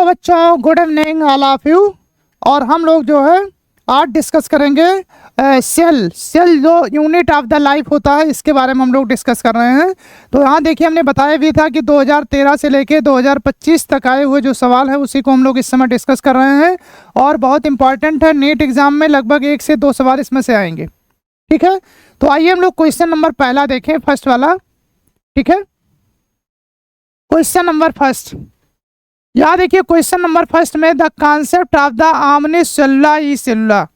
बच्चों, good evening all of you. और हम लोग जो है आज डिस्कस करेंगे सेल जो यूनिट ऑफ द लाइफ होता है, इसके बारे में हम लोग डिस्कस कर रहे हैं। तो यहाँ देखिए, हमने बताया भी था कि 2013 से लेके 2025 तक आए हुए जो सवाल है उसी को हम लोग इस समय डिस्कस कर रहे हैं, और बहुत इंपॉर्टेंट है। नीट एग्जाम में लगभग 1 से 2 सवाल इसमें से आएंगे। ठीक है, तो आइए हम लोग क्वेश्चन नंबर पहला देखें, फर्स्ट वाला। ठीक है, क्वेश्चन नंबर फर्स्ट, यहाँ देखिए क्वेश्चन नंबर फर्स्ट में the concept of the omnis cellula e cellula.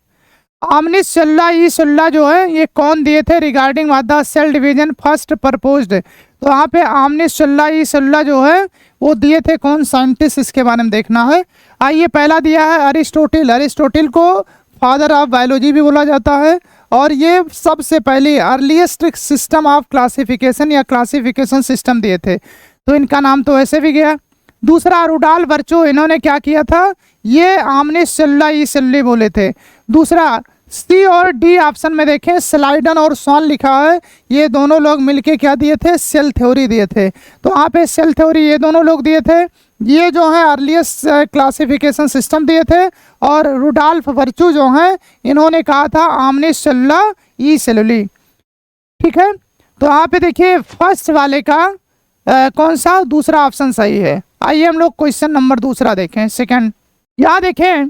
Omnis cellula e cellula जो है ये कौन दिए थे? Regarding the cell division first proposed. तो यहाँ पे आमनिस सेल्युला ई सेल्युला जो है वो दिए थे कौन साइंटिस्ट, इसके बारे में देखना है। आइए, पहला दिया है अरिस्टोटिल। अरिस्टोटिल को फादर ऑफ बायोलॉजी भी बोला जाता है, और ये सबसे पहले अर्लीस्ट सिस्टम ऑफ क्लासिफिकेशन या क्लासिफिकेशन सिस्टम दिए थे, तो इनका नाम तो ऐसे भी गया। दूसरा रुडोल्फ वर्चो, इन्होंने क्या किया था? ये आमनिस सेल्युला ई सेल्युला बोले थे। दूसरा सी और डी ऑप्शन में देखें, स्लाइडन और सॉन लिखा है, ये दोनों लोग मिलके क्या दिए थे? सेल थ्योरी दिए थे। तो यहाँ पे सेल थ्योरी ये दोनों लोग दिए थे। ये जो है अर्लीस्ट क्लासिफिकेशन सिस्टम दिए थे। और रुडोल्फ वर्चो जो हैं इन्होंने कहा था आमनिस सेल्युला ई सेल्युला। ठीक है, तो यहाँ पे देखिए फर्स्ट वाले का कौन सा दूसरा ऑप्शन सही है। आइए हम लोग क्वेश्चन नंबर दूसरा देखें, सेकंड। यहाँ देखें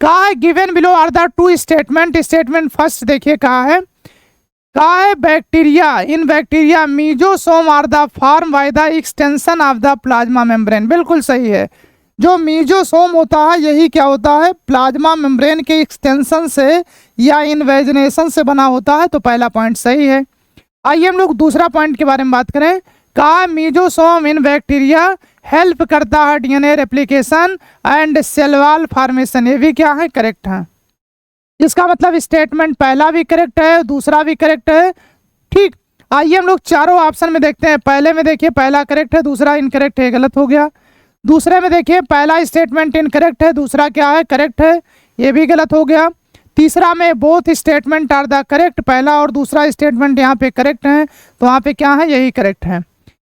कहा है given below are the two statement. Statement first देखिए कहा है bacteria, in bacteria mesosome are the form by the extension of the plasma membrane. बिल्कुल सही है, जो मीजोसोम होता है यही क्या होता है? प्लाज्मा मेम्ब्रेन के एक्सटेंशन से या इन्वेजनेशन से बना होता है। तो पहला पॉइंट सही है। आइए हम लोग दूसरा पॉइंट के बारे में बात करें। कहा मीजोसोम इन बैक्टीरिया हेल्प करता है DNA replication and cell wall formation. ये भी क्या है? करेक्ट है। इसका मतलब स्टेटमेंट पहला भी करेक्ट है, दूसरा भी करेक्ट है। ठीक, आइए हम लोग चारों ऑप्शन में देखते हैं। पहले में देखिए पहला करेक्ट है, दूसरा इनकरेक्ट है, गलत हो गया। दूसरे में देखिए पहला स्टेटमेंट इनकरेक्ट है, दूसरा क्या है? करेक्ट है, ये भी गलत हो गया। तीसरा में both statement are the correct, पहला और दूसरा स्टेटमेंट यहाँ पे करेक्ट है, तो वहाँ पे क्या है? यही करेक्ट है।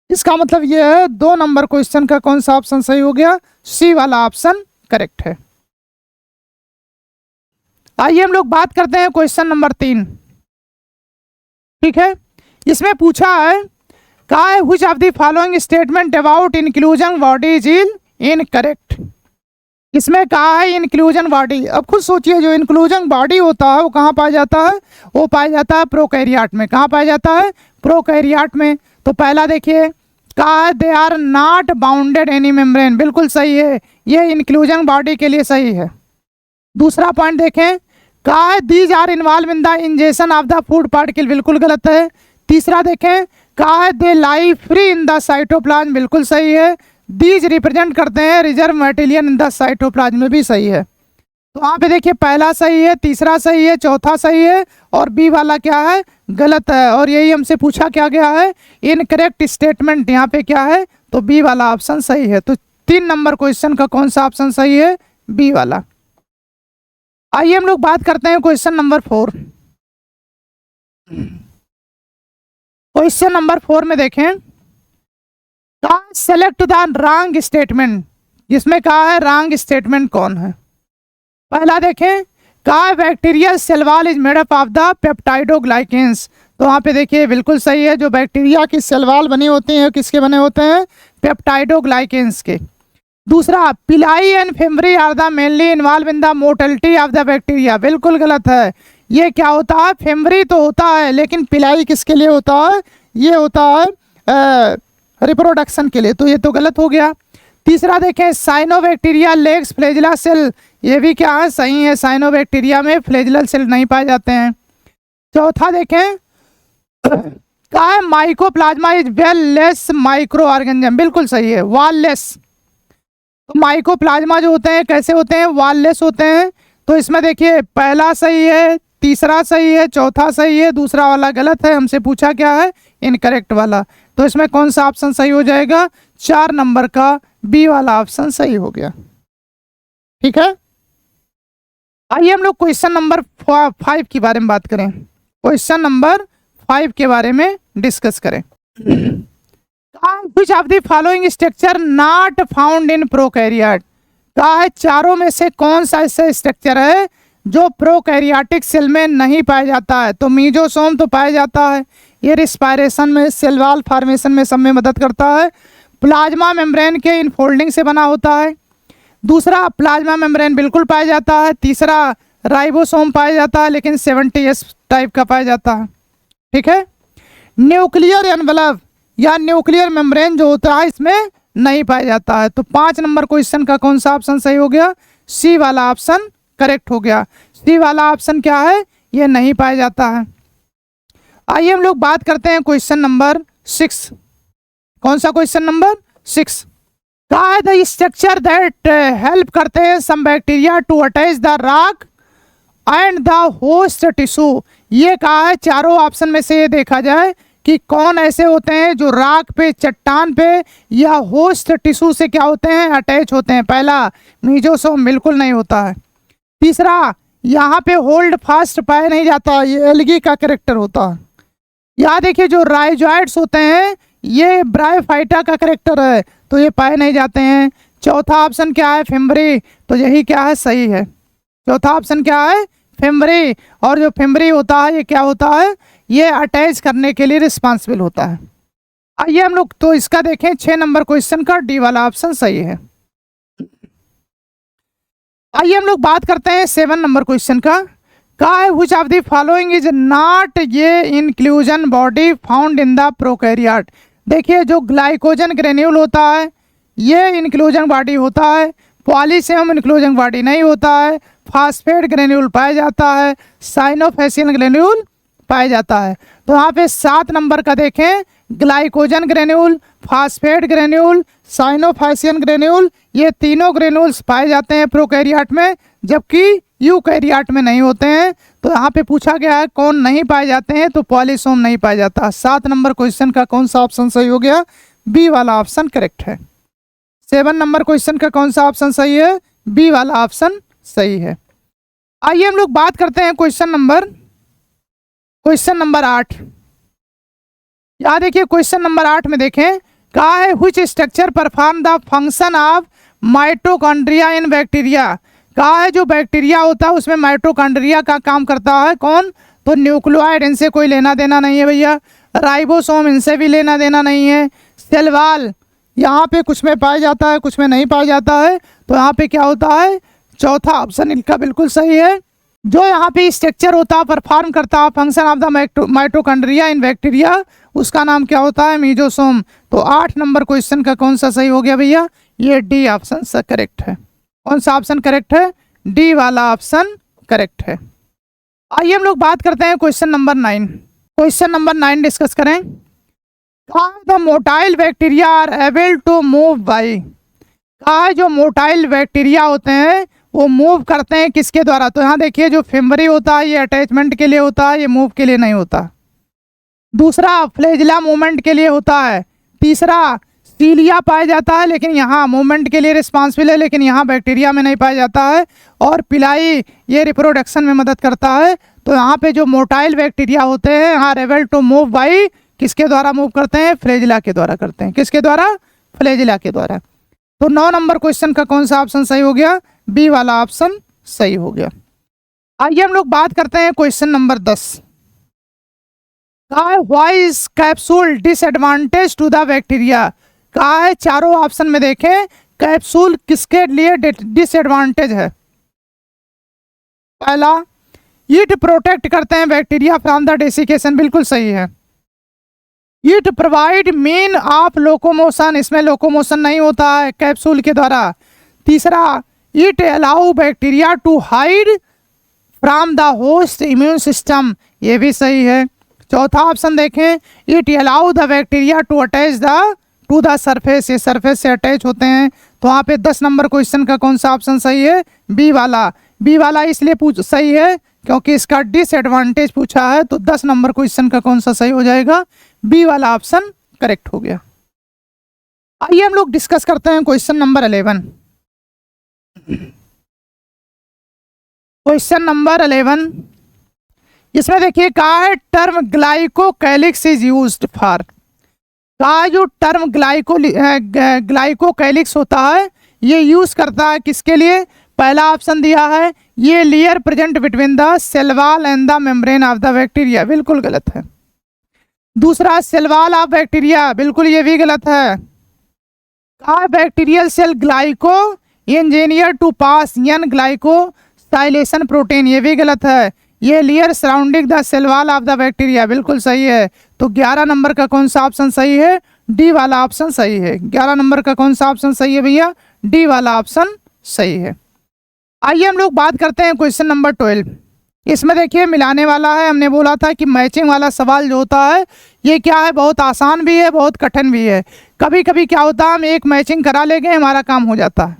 इसका मतलब ये है 2 नंबर क्वेश्चन का कौन सा ऑप्शन सही हो गया? सी वाला ऑप्शन करेक्ट है। आइए हम लोग बात करते हैं क्वेश्चन नंबर 3। ठीक है, इसमें पूछा है कहा है which of the following statement about inclusion body is incorrect. इसमें कहा है इंक्लूजन बॉडी। अब खुद सोचिए, जो इंक्लूजन बॉडी होता है वो कहाँ पाया जाता है? वो पाया जाता है प्रोकैरियोट में। कहाँ पाया जाता है? प्रोकैरियोट में। तो पहला देखिए कहा है they are not bounded any membrane. बिल्कुल सही है, ये इंक्लूजन बॉडी के लिए सही है। दूसरा पॉइंट देखें, कहा है these are involve in the injection of the food particle. बिल्कुल गलत है। तीसरा देखें, कहा है they lie free in the cytoplasm. बिल्कुल सही है। दीज रिप्रेजेंट करते हैं reserve material in the cytoplasm, में भी सही है। तो वहाँ पे देखिए पहला सही है, तीसरा सही है, चौथा सही है, और बी वाला क्या है? गलत है। और यही हमसे पूछा क्या गया है? Incorrect statement. यहाँ पे क्या है? तो बी वाला ऑप्शन सही है। तो 3 नंबर क्वेश्चन का कौन सा ऑप्शन सही है? बी वाला। आइए हम लोग बात करते हैं क्वेश्चन नंबर 4। क्वेश्चन नंबर 4 में देखें, कहा सेलेक्ट द रॉन्ग स्टेटमेंट। जिसमें कहा है रॉन्ग स्टेटमेंट कौन है? पहला देखें, कहा bacterial cell wall is made up of the peptidoglycans. तो वहाँ पे देखिए बिल्कुल सही है, जो बैक्टीरिया की सेल वॉल बनी होती है किसके बने होते हैं? पेप्टाइडोग्लाइकेंस के। दूसरा, pili and fimbriae are the mainly involve in the mortality of the bacteria. बिल्कुल गलत है। ये क्या होता है? फेमरी तो होता है, लेकिन पिलाई किसके लिए होता है? ये होता है रिप्रोडक्शन के लिए, तो ये तो गलत हो गया। तीसरा देखें, साइनोबैक्टीरिया लेग्स फ्लैजिला सेल। ये भी क्या है? सही है, साइनोबैक्टीरिया में फ्लैजिलल सेल नहीं पाए जाते हैं। चौथा देखें, कहा है mycoplasma is well less micro organism. बिल्कुल सही है, वॉल लेस। तो माइकोप्लाज्मा जो होते हैं कैसे होते हैं? वॉल लेस होते हैं। तो इसमें देखिए पहला सही है, तीसरा सही है, चौथा सही है, दूसरा वाला गलत है। हमसे पूछा क्या है? इनकरेक्ट वाला। तो इसमें कौन सा ऑप्शन सही हो जाएगा? 4 नंबर का बी वाला ऑप्शन सही हो गया। ठीक है, आइए हम लोग क्वेश्चन नंबर 5 के बारे में बात करें। क्वेश्चन नंबर 5 के बारे में डिस्कस करें। Which of the following structure not found in prokaryote? कहा है चारों में से कौन सा ऐसा स्ट्रक्चर है जो प्रोकैरियोटिक सेल में नहीं पाया जाता है? तो मीजोसोम तो पाया जाता है, ये रिस्पायरेशन में, सेल वॉल फॉर्मेशन में सब में मदद करता है। प्लाज्मा मेम्ब्रेन के इनफोल्डिंग से बना होता है। दूसरा, प्लाज्मा मेम्ब्रेन बिल्कुल पाया जाता है। तीसरा, राइबोसोम पाया जाता है लेकिन 70S टाइप का पाया जाता है। ठीक है। न्यूक्लियर एनवेलप या न्यूक्लियर मेम्ब्रेन जो होता है इसमें नहीं पाया जाता है। तो 5 नंबर क्वेश्चन का कौन सा ऑप्शन सही हो गया? सी वाला ऑप्शन करेक्ट हो गया। सी वाला ऑप्शन क्या है? ये नहीं पाया जाता है। आइए हम लोग बात करते हैं क्वेश्चन नंबर 6। कौन सा क्वेश्चन नंबर 6? कहा है द स्ट्रक्चर दैट हेल्प करते हैं some bacteria to attach the rock and the host tissue. ये कहा है चारों ऑप्शन में से ये देखा जाए कि कौन ऐसे होते हैं जो राख पे, चट्टान पे या होस्ट टिश्यू से क्या होते हैं? अटैच होते हैं। पहला, मीजोसोम बिल्कुल नहीं होता है। तीसरा, यहाँ पे होल्ड फास्ट पाया नहीं जाता, ये एल्गी का कैरेक्टर होता है। यहाँ देखिए जो राइजोइड्स होते हैं ये ब्रायोफाइटा का कैरेक्टर है, तो ये पाए नहीं जाते हैं। चौथा ऑप्शन क्या है? फिम्बरी। तो यही क्या है? सही है। चौथा ऑप्शन क्या है? फिम्बरी। और जो फिम्बरी होता है ये क्या होता है? ये अटैच करने के लिए रिस्पॉन्सिबल होता है। आइए हम लोग तो इसका देखें 6 नंबर क्वेश्चन का डी वाला ऑप्शन सही है। आइए हम लोग बात करते हैं 7 नंबर क्वेश्चन का। कहा है which of the following is not ये inclusion body found in the prokaryote. देखिए जो ग्लाइकोजन ग्रेन्यूल होता है ये इंक्लूजन बॉडी होता है, पॉलीसेम इंक्लूजन बॉडी नहीं होता है, फास्फेट ग्रेन्यूल पाया जाता है, साइनोफेसियन ग्रेन्यूल पाया जाता है। तो यहाँ पे 7 नंबर का देखें, glycogen granule, phosphate granule, cyanophycean granule, ये तीनों ग्रेन्यूल्स पाए जाते हैं प्रोकैरियोट में, जबकि यूकैरियोट में नहीं होते हैं। तो यहाँ पे पूछा गया है कौन नहीं पाए जाते हैं, तो पॉलीसोम नहीं पाया जाता। 7 नंबर क्वेश्चन का कौन सा ऑप्शन सही हो गया? बी वाला ऑप्शन करेक्ट है। 7 नंबर क्वेश्चन का कौन सा ऑप्शन सही है? बी वाला ऑप्शन सही है। आइए हम लोग बात करते हैं क्वेश्चन नंबर 8। यहाँ देखिए क्वेश्चन नंबर 8 में देखें, कहा है which structure perform the function of mitochondria in bacteria. कहा है जो बैक्टीरिया होता है उसमें माइटोकॉन्ड्रिया का काम करता है कौन? तो न्यूक्लियोइड, इनसे कोई लेना देना नहीं है भैया। राइबोसोम, इनसे भी लेना देना नहीं है। सेल वॉल, यहाँ पे कुछ में पाया जाता है कुछ में नहीं पाया जाता है। तो यहाँ पे क्या होता है? चौथा ऑप्शन इनका बिल्कुल सही है। जो यहाँ पे स्ट्रक्चर होता है, परफॉर्म करता है function of the mitochondria in bacteria, उसका नाम क्या होता है? मीजोसोम। तो 8 नंबर क्वेश्चन का कौन सा सही हो गया भैया? ये डी ऑप्शन सा करेक्ट है। कौन सा ऑप्शन करेक्ट है? डी वाला ऑप्शन करेक्ट है। आइए हम लोग बात करते हैं question number 9। Question number 9 discuss करें। The motile bacteria are able to move by. कहा है जो मोटाइल बैक्टीरिया होते हैं वो मूव करते हैं किसके द्वारा? तो यहाँ देखिए जो फिम्बरी होता है ये अटैचमेंट के लिए होता है, ये मूव के लिए नहीं होता। दूसरा, फ्लैजिला मूवमेंट के लिए होता है। तीसरा, सीलिया पाया जाता है लेकिन यहाँ मूवमेंट के लिए रिस्पॉन्सिबल है, लेकिन यहाँ बैक्टीरिया में नहीं पाया जाता है। और पिलाई, ये रिप्रोडक्शन में मदद करता है। तो यहाँ पे जो मोटाइल बैक्टीरिया होते हैं are able to move by, किसके द्वारा मूव करते हैं? फ्लैजिला के द्वारा करते हैं। किसके द्वारा? फ्लैजिला के द्वारा। तो 9 नंबर क्वेश्चन का कौन सा ऑप्शन सही हो गया? बी वाला ऑप्शन सही हो गया। आइए हम लोग बात करते हैं क्वेश्चन नंबर 10। कहा है why is capsule disadvantage to the bacteria. कहा है चारों ऑप्शन में देखें कैप्सूल किसके लिए डिसएडवांटेज है? पहला, इट प्रोटेक्ट करते हैं बैक्टीरिया फ्रॉम द डेसिकेशन, बिल्कुल सही है। It provide mean of locomotion, इसमें लोकोमोशन नहीं होता है कैप्सूल के द्वारा। तीसरा, it allow bacteria to hide from the host immune system, ये भी सही है। चौथा ऑप्शन देखें, it allow the bacteria to attach to the surface, ये सरफेस से अटैच होते हैं। तो वहाँ पे 10 नंबर क्वेश्चन का कौन सा ऑप्शन सही है? बी वाला। बी वाला इसलिए सही है क्योंकि इसका डिसएडवांटेज पूछा है। तो 10 नंबर क्वेश्चन का कौन सा सही हो जाएगा? बी वाला ऑप्शन करेक्ट हो गया। आइए हम लोग डिस्कस करते हैं क्वेश्चन नंबर 11। क्वेश्चन नंबर 11, इसमें देखिए कहा है term glycocalyx is used for. कहा जो टर्म ग्लाइकोकैलिक्स होता है ये यूज करता है किसके लिए? पहला ऑप्शन दिया है ये layer present between the cell wall and the membrane of the bacteria, बिल्कुल गलत है। दूसरा सेल वॉल ऑफ बैक्टीरिया, बिल्कुल ये भी गलत है। कहा bacterial cell glyco engineer to pass an glycosylation protein, ये भी गलत है। ये layer surrounding the cell wall of the bacteria, बिल्कुल सही है। तो 11 नंबर का कौन सा ऑप्शन सही है? डी वाला ऑप्शन सही है। 11 नंबर का कौन सा ऑप्शन सही है भैया? डी वाला ऑप्शन सही है। आइए हम लोग बात करते हैं क्वेश्चन नंबर 12। इसमें देखिए मिलाने वाला है। हमने बोला था कि मैचिंग वाला सवाल जो होता है ये क्या है, बहुत आसान भी है, बहुत कठिन भी है। कभी कभी क्या होता है हम एक मैचिंग करा लेंगे, हमारा काम हो जाता है।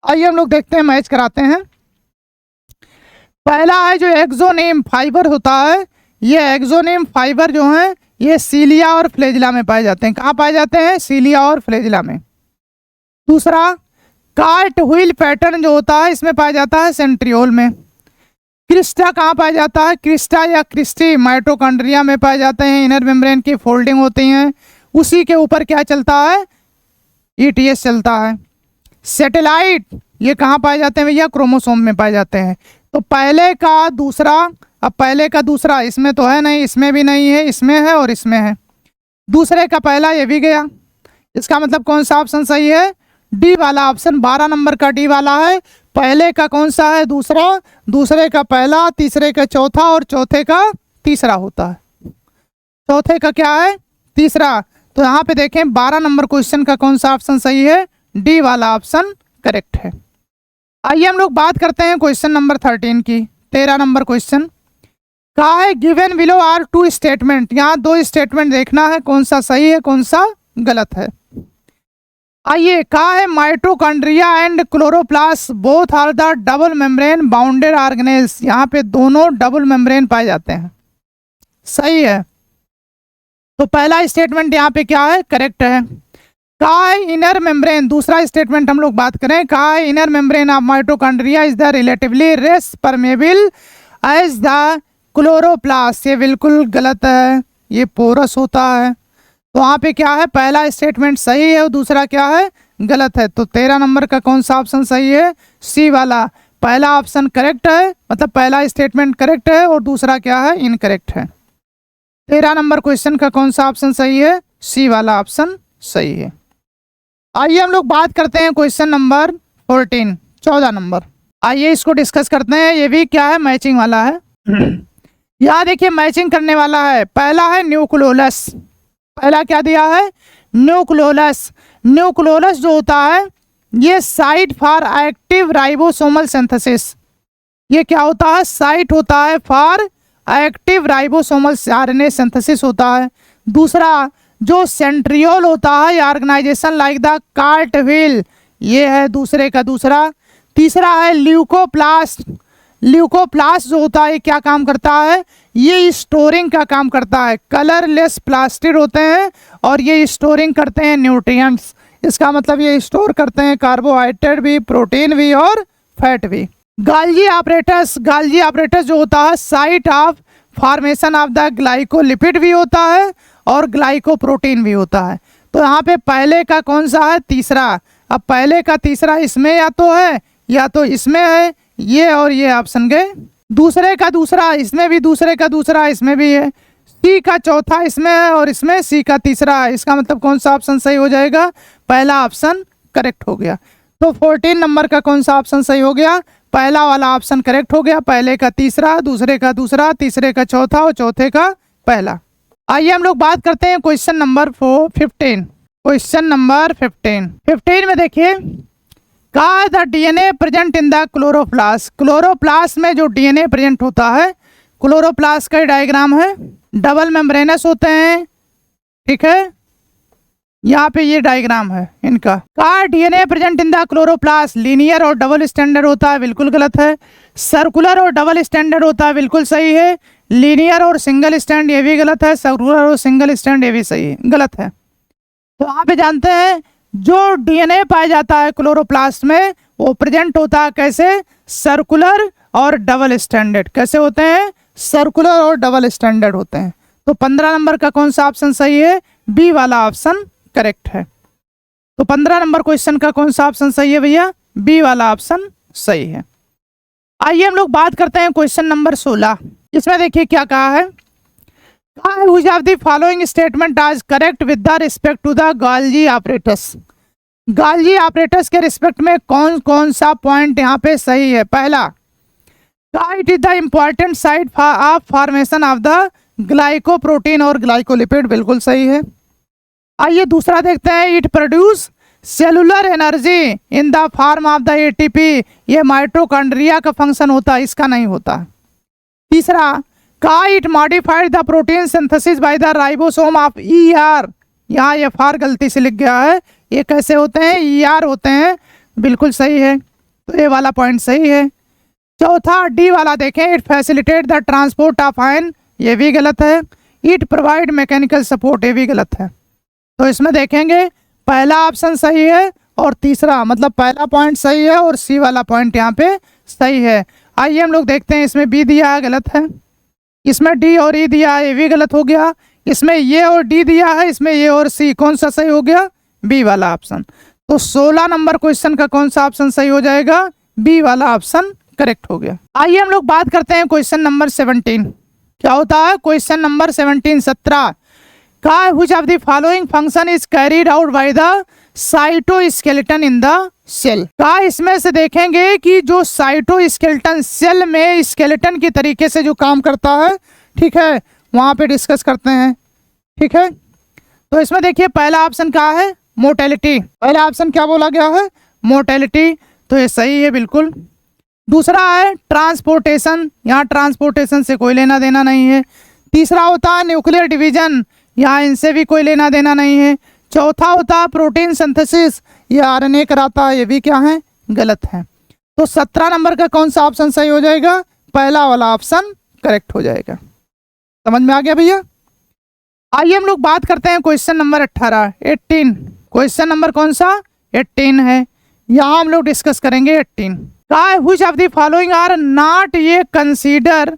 आइए हम लोग देखते हैं, मैच कराते हैं। पहला है जो एक्सोनेम फाइबर होता है, ये एक्सोनेम फाइबर जो है ये सीलिया और फ्लैजिला में पाए जाते हैं। कहाँ पाए जाते हैं? सीलिया और फ्लैजिला में। दूसरा कार्ट व्हील पैटर्न जो होता है इसमें पाया जाता है सेंट्रियोल में। क्रिस्टा कहाँ पाया जाता है? क्रिस्टा या क्रिस्टी माइटोकॉन्ड्रिया में पाए जाते हैं। इनर मेम्ब्रेन की फोल्डिंग होती हैं, उसी के ऊपर क्या चलता है? ईटीएस चलता है। सैटेलाइट ये कहाँ पाए जाते हैं भैया? क्रोमोसोम में पाए जाते हैं। तो पहले का दूसरा, अब पहले का दूसरा इसमें तो है नहीं, इसमें भी नहीं है, इसमें है और इसमें है। दूसरे का पहला ये भी गया, इसका मतलब कौन सा ऑप्शन सही है? डी वाला ऑप्शन। 12 नंबर का डी वाला है। पहले का कौन सा है? दूसरा, दूसरे का पहला, तीसरे का चौथा और चौथे का तीसरा होता है। चौथे का क्या है? तीसरा। तो यहाँ पे देखें 12 नंबर क्वेश्चन का कौन सा ऑप्शन सही है? डी वाला ऑप्शन करेक्ट है। आइए हम लोग बात करते हैं क्वेश्चन नंबर 13 की। 13 नंबर क्वेश्चन कहा है given below are two statement. यहाँ दो स्टेटमेंट देखना है, कौन सा सही है कौन सा गलत है। आइए कहा है mitochondria and chloroplast both are the double membrane bounded organelles. यहाँ पे दोनों डबल मेम्ब्रेन पाए जाते हैं, सही है। तो पहला स्टेटमेंट यहाँ पे क्या है? करेक्ट है। कहा है इनर मेम्ब्रेन, दूसरा स्टेटमेंट हम लोग बात करें, कहा है inner membrane of mitochondria is the relatively less permeable as the chloroplast, ये बिल्कुल गलत है, ये पोरस होता है। तो वहाँ पे क्या है? पहला स्टेटमेंट सही है और दूसरा क्या है? गलत है। तो 13 नंबर का कौन सा ऑप्शन सही है? सी वाला। पहला ऑप्शन करेक्ट है, मतलब पहला स्टेटमेंट करेक्ट है और दूसरा क्या है? इनकरेक्ट है। 13 नंबर क्वेश्चन का कौन सा ऑप्शन सही है? सी वाला ऑप्शन सही है। आइए हम लोग बात करते हैं क्वेश्चन नंबर 14, 14 नंबर। आइए इसको डिस्कस करते हैं। ये भी क्या है? मैचिंग वाला है। यहाँ देखिए मैचिंग करने वाला है। पहला है न्यूक्लियोलस। पहला क्या दिया है? न्यूक्लियोलस। न्यूक्लियोलस जो होता है ये site for active ribosomal synthesis. ये क्या होता है? साइट होता है for active ribosomal RNA synthesis होता है। दूसरा जो सेंट्रियोल होता है organization like the cart wheel, ये है दूसरे का दूसरा। तीसरा है ल्यूकोप्लास्ट। ल्यूकोप्लास्ट जो होता है क्या काम करता है? ये स्टोरिंग का काम करता है। कलरलेस प्लास्टिड होते हैं और ये स्टोरिंग करते हैं न्यूट्रिएंट्स। इसका मतलब ये स्टोर करते हैं कार्बोहाइड्रेट भी, प्रोटीन भी और फैट भी। गाल्जी ऑपरेटस, गाल्जी ऑपरेटस जो होता है site of formation of the glycolipid भी होता है और ग्लाइकोप्रोटीन भी होता है। तो यहाँ पे पहले का कौन सा है? तीसरा। अब पहले का तीसरा इसमें या तो है या तो इसमें है, ये और ये ऑप्शन गए। दूसरे का दूसरा इसमें भी, दूसरे का दूसरा इसमें भी है। सी का चौथा इसमें है और इसमें सी का तीसरा है। इसका मतलब कौन सा ऑप्शन सही हो जाएगा? पहला ऑप्शन करेक्ट हो गया। तो 14 नंबर का कौन सा ऑप्शन सही हो गया? पहला वाला ऑप्शन करेक्ट हो गया। पहले का तीसरा, दूसरे का दूसरा, तीसरे का चौथा और चौथे का पहला। आइए हम लोग बात करते हैं क्वेश्चन नंबर 15। क्वेश्चन नंबर 15 में देखिए कहा the DNA present in the chloroplast. Chloroplast में जो डीएनए प्रेजेंट होता है, क्लोरोप्लास्ट का डायग्राम है, डबल मेम्ब्रेनस होते हैं, ठीक है। यहाँ पे ये डायग्राम है इनका। कहा DNA present in the chloroplast linear और डबल स्टैंडर्ड होता है, बिल्कुल गलत है। सर्कुलर और डबल स्टैंडर्ड होता है, बिल्कुल सही है। लीनियर और सिंगल स्टैंड ये भी गलत है। सर्कुलर और सिंगल स्टैंड ये भी सही है, गलत है। तो यहाँ पे जानते हैं जो डीएनए पाया जाता है क्लोरोप्लास्ट में वो प्रेजेंट होता है कैसे? सर्कुलर और डबल स्टैंडर्ड। कैसे होते हैं? सर्कुलर और डबल स्टैंडर्ड होते हैं। तो 15 नंबर का कौन सा ऑप्शन सही है? बी वाला ऑप्शन करेक्ट है। तो 15 नंबर क्वेश्चन का कौन सा ऑप्शन सही है भैया? बी वाला ऑप्शन सही है। आइए हम लोग बात करते हैं क्वेश्चन नंबर 16। इसमें देखिए क्या कहा है, which of the following statement आज correct with the respect to the Golgi operators. Golgi operators के रिस्पेक्ट में कौन कौन सा पॉइंट यहाँ पे सही है? पहला, it is the important site of formation of the glycoprotein और ग्लाइकोलिपिड, बिल्कुल सही है। आइए दूसरा देखते हैं, it produce cellular energy in the form of the ATP, ये माइटोकॉन्ड्रिया का फंक्शन होता है, इसका नहीं होता। तीसरा, it modified the protein synthesis by the ribosome of ER, यहाँ ये फार गलती से लिख गया है, ये कैसे होते हैं? ईआर होते हैं, बिल्कुल सही है, तो ये वाला पॉइंट सही है। चौथा, डी वाला देखें, it facilitate the transport of ion, ये भी गलत है। इट प्रोवाइड मैकेनिकल सपोर्ट, ये भी गलत है। तो इसमें देखेंगे पहला ऑप्शन सही है और तीसरा, मतलब पहला पॉइंट सही है और सी वाला पॉइंट यहाँ पे सही है। आइए हम लोग देखते हैं, इसमें बी दिया है, गलत है। इसमें डी और ई दिया है, ये भी गलत हो गया। इसमें ये और डी दिया है, इसमें ये और सी, कौन सा सही हो गया? बी वाला ऑप्शन। तो 16 नंबर क्वेश्चन का कौन सा ऑप्शन सही हो जाएगा? बी वाला ऑप्शन करेक्ट हो गया। आइए हम लोग बात करते हैं क्वेश्चन नंबर 17। क्या होता है question number 17? Which of the following function is carried out by the cytoskeleton in the cell. इसमें से देखेंगे कि जो साइटोस्केलेटन सेल में स्केलेटन की तरीके से जो काम करता है, ठीक है, वहां पे डिस्कस करते हैं, ठीक है। तो इसमें देखिए पहला ऑप्शन क्या है? मोटेलिटी। पहला ऑप्शन क्या बोला गया है? मोटेलिटी, तो ये सही है बिल्कुल। दूसरा है ट्रांसपोर्टेशन, यहाँ ट्रांसपोर्टेशन से कोई लेना देना नहीं है। तीसरा होता है न्यूक्लियर डिवीजन, यहाँ इनसे भी कोई लेना देना नहीं है। चौथा होता है प्रोटीन सिंथेसिस, ये आरएनए कराता है, ये भी क्या है? गलत है। तो 17 नंबर का कौन सा ऑप्शन सही हो जाएगा? पहला वाला ऑप्शन करेक्ट हो जाएगा। समझ में आ गया भैया? आइए हम लोग बात करते हैं क्वेश्चन नंबर 18। क्वेश्चन नंबर कौन सा? 18 है। यहाँ हम लोग डिस्कस करेंगे 18। Which of the following are not ये कंसीडर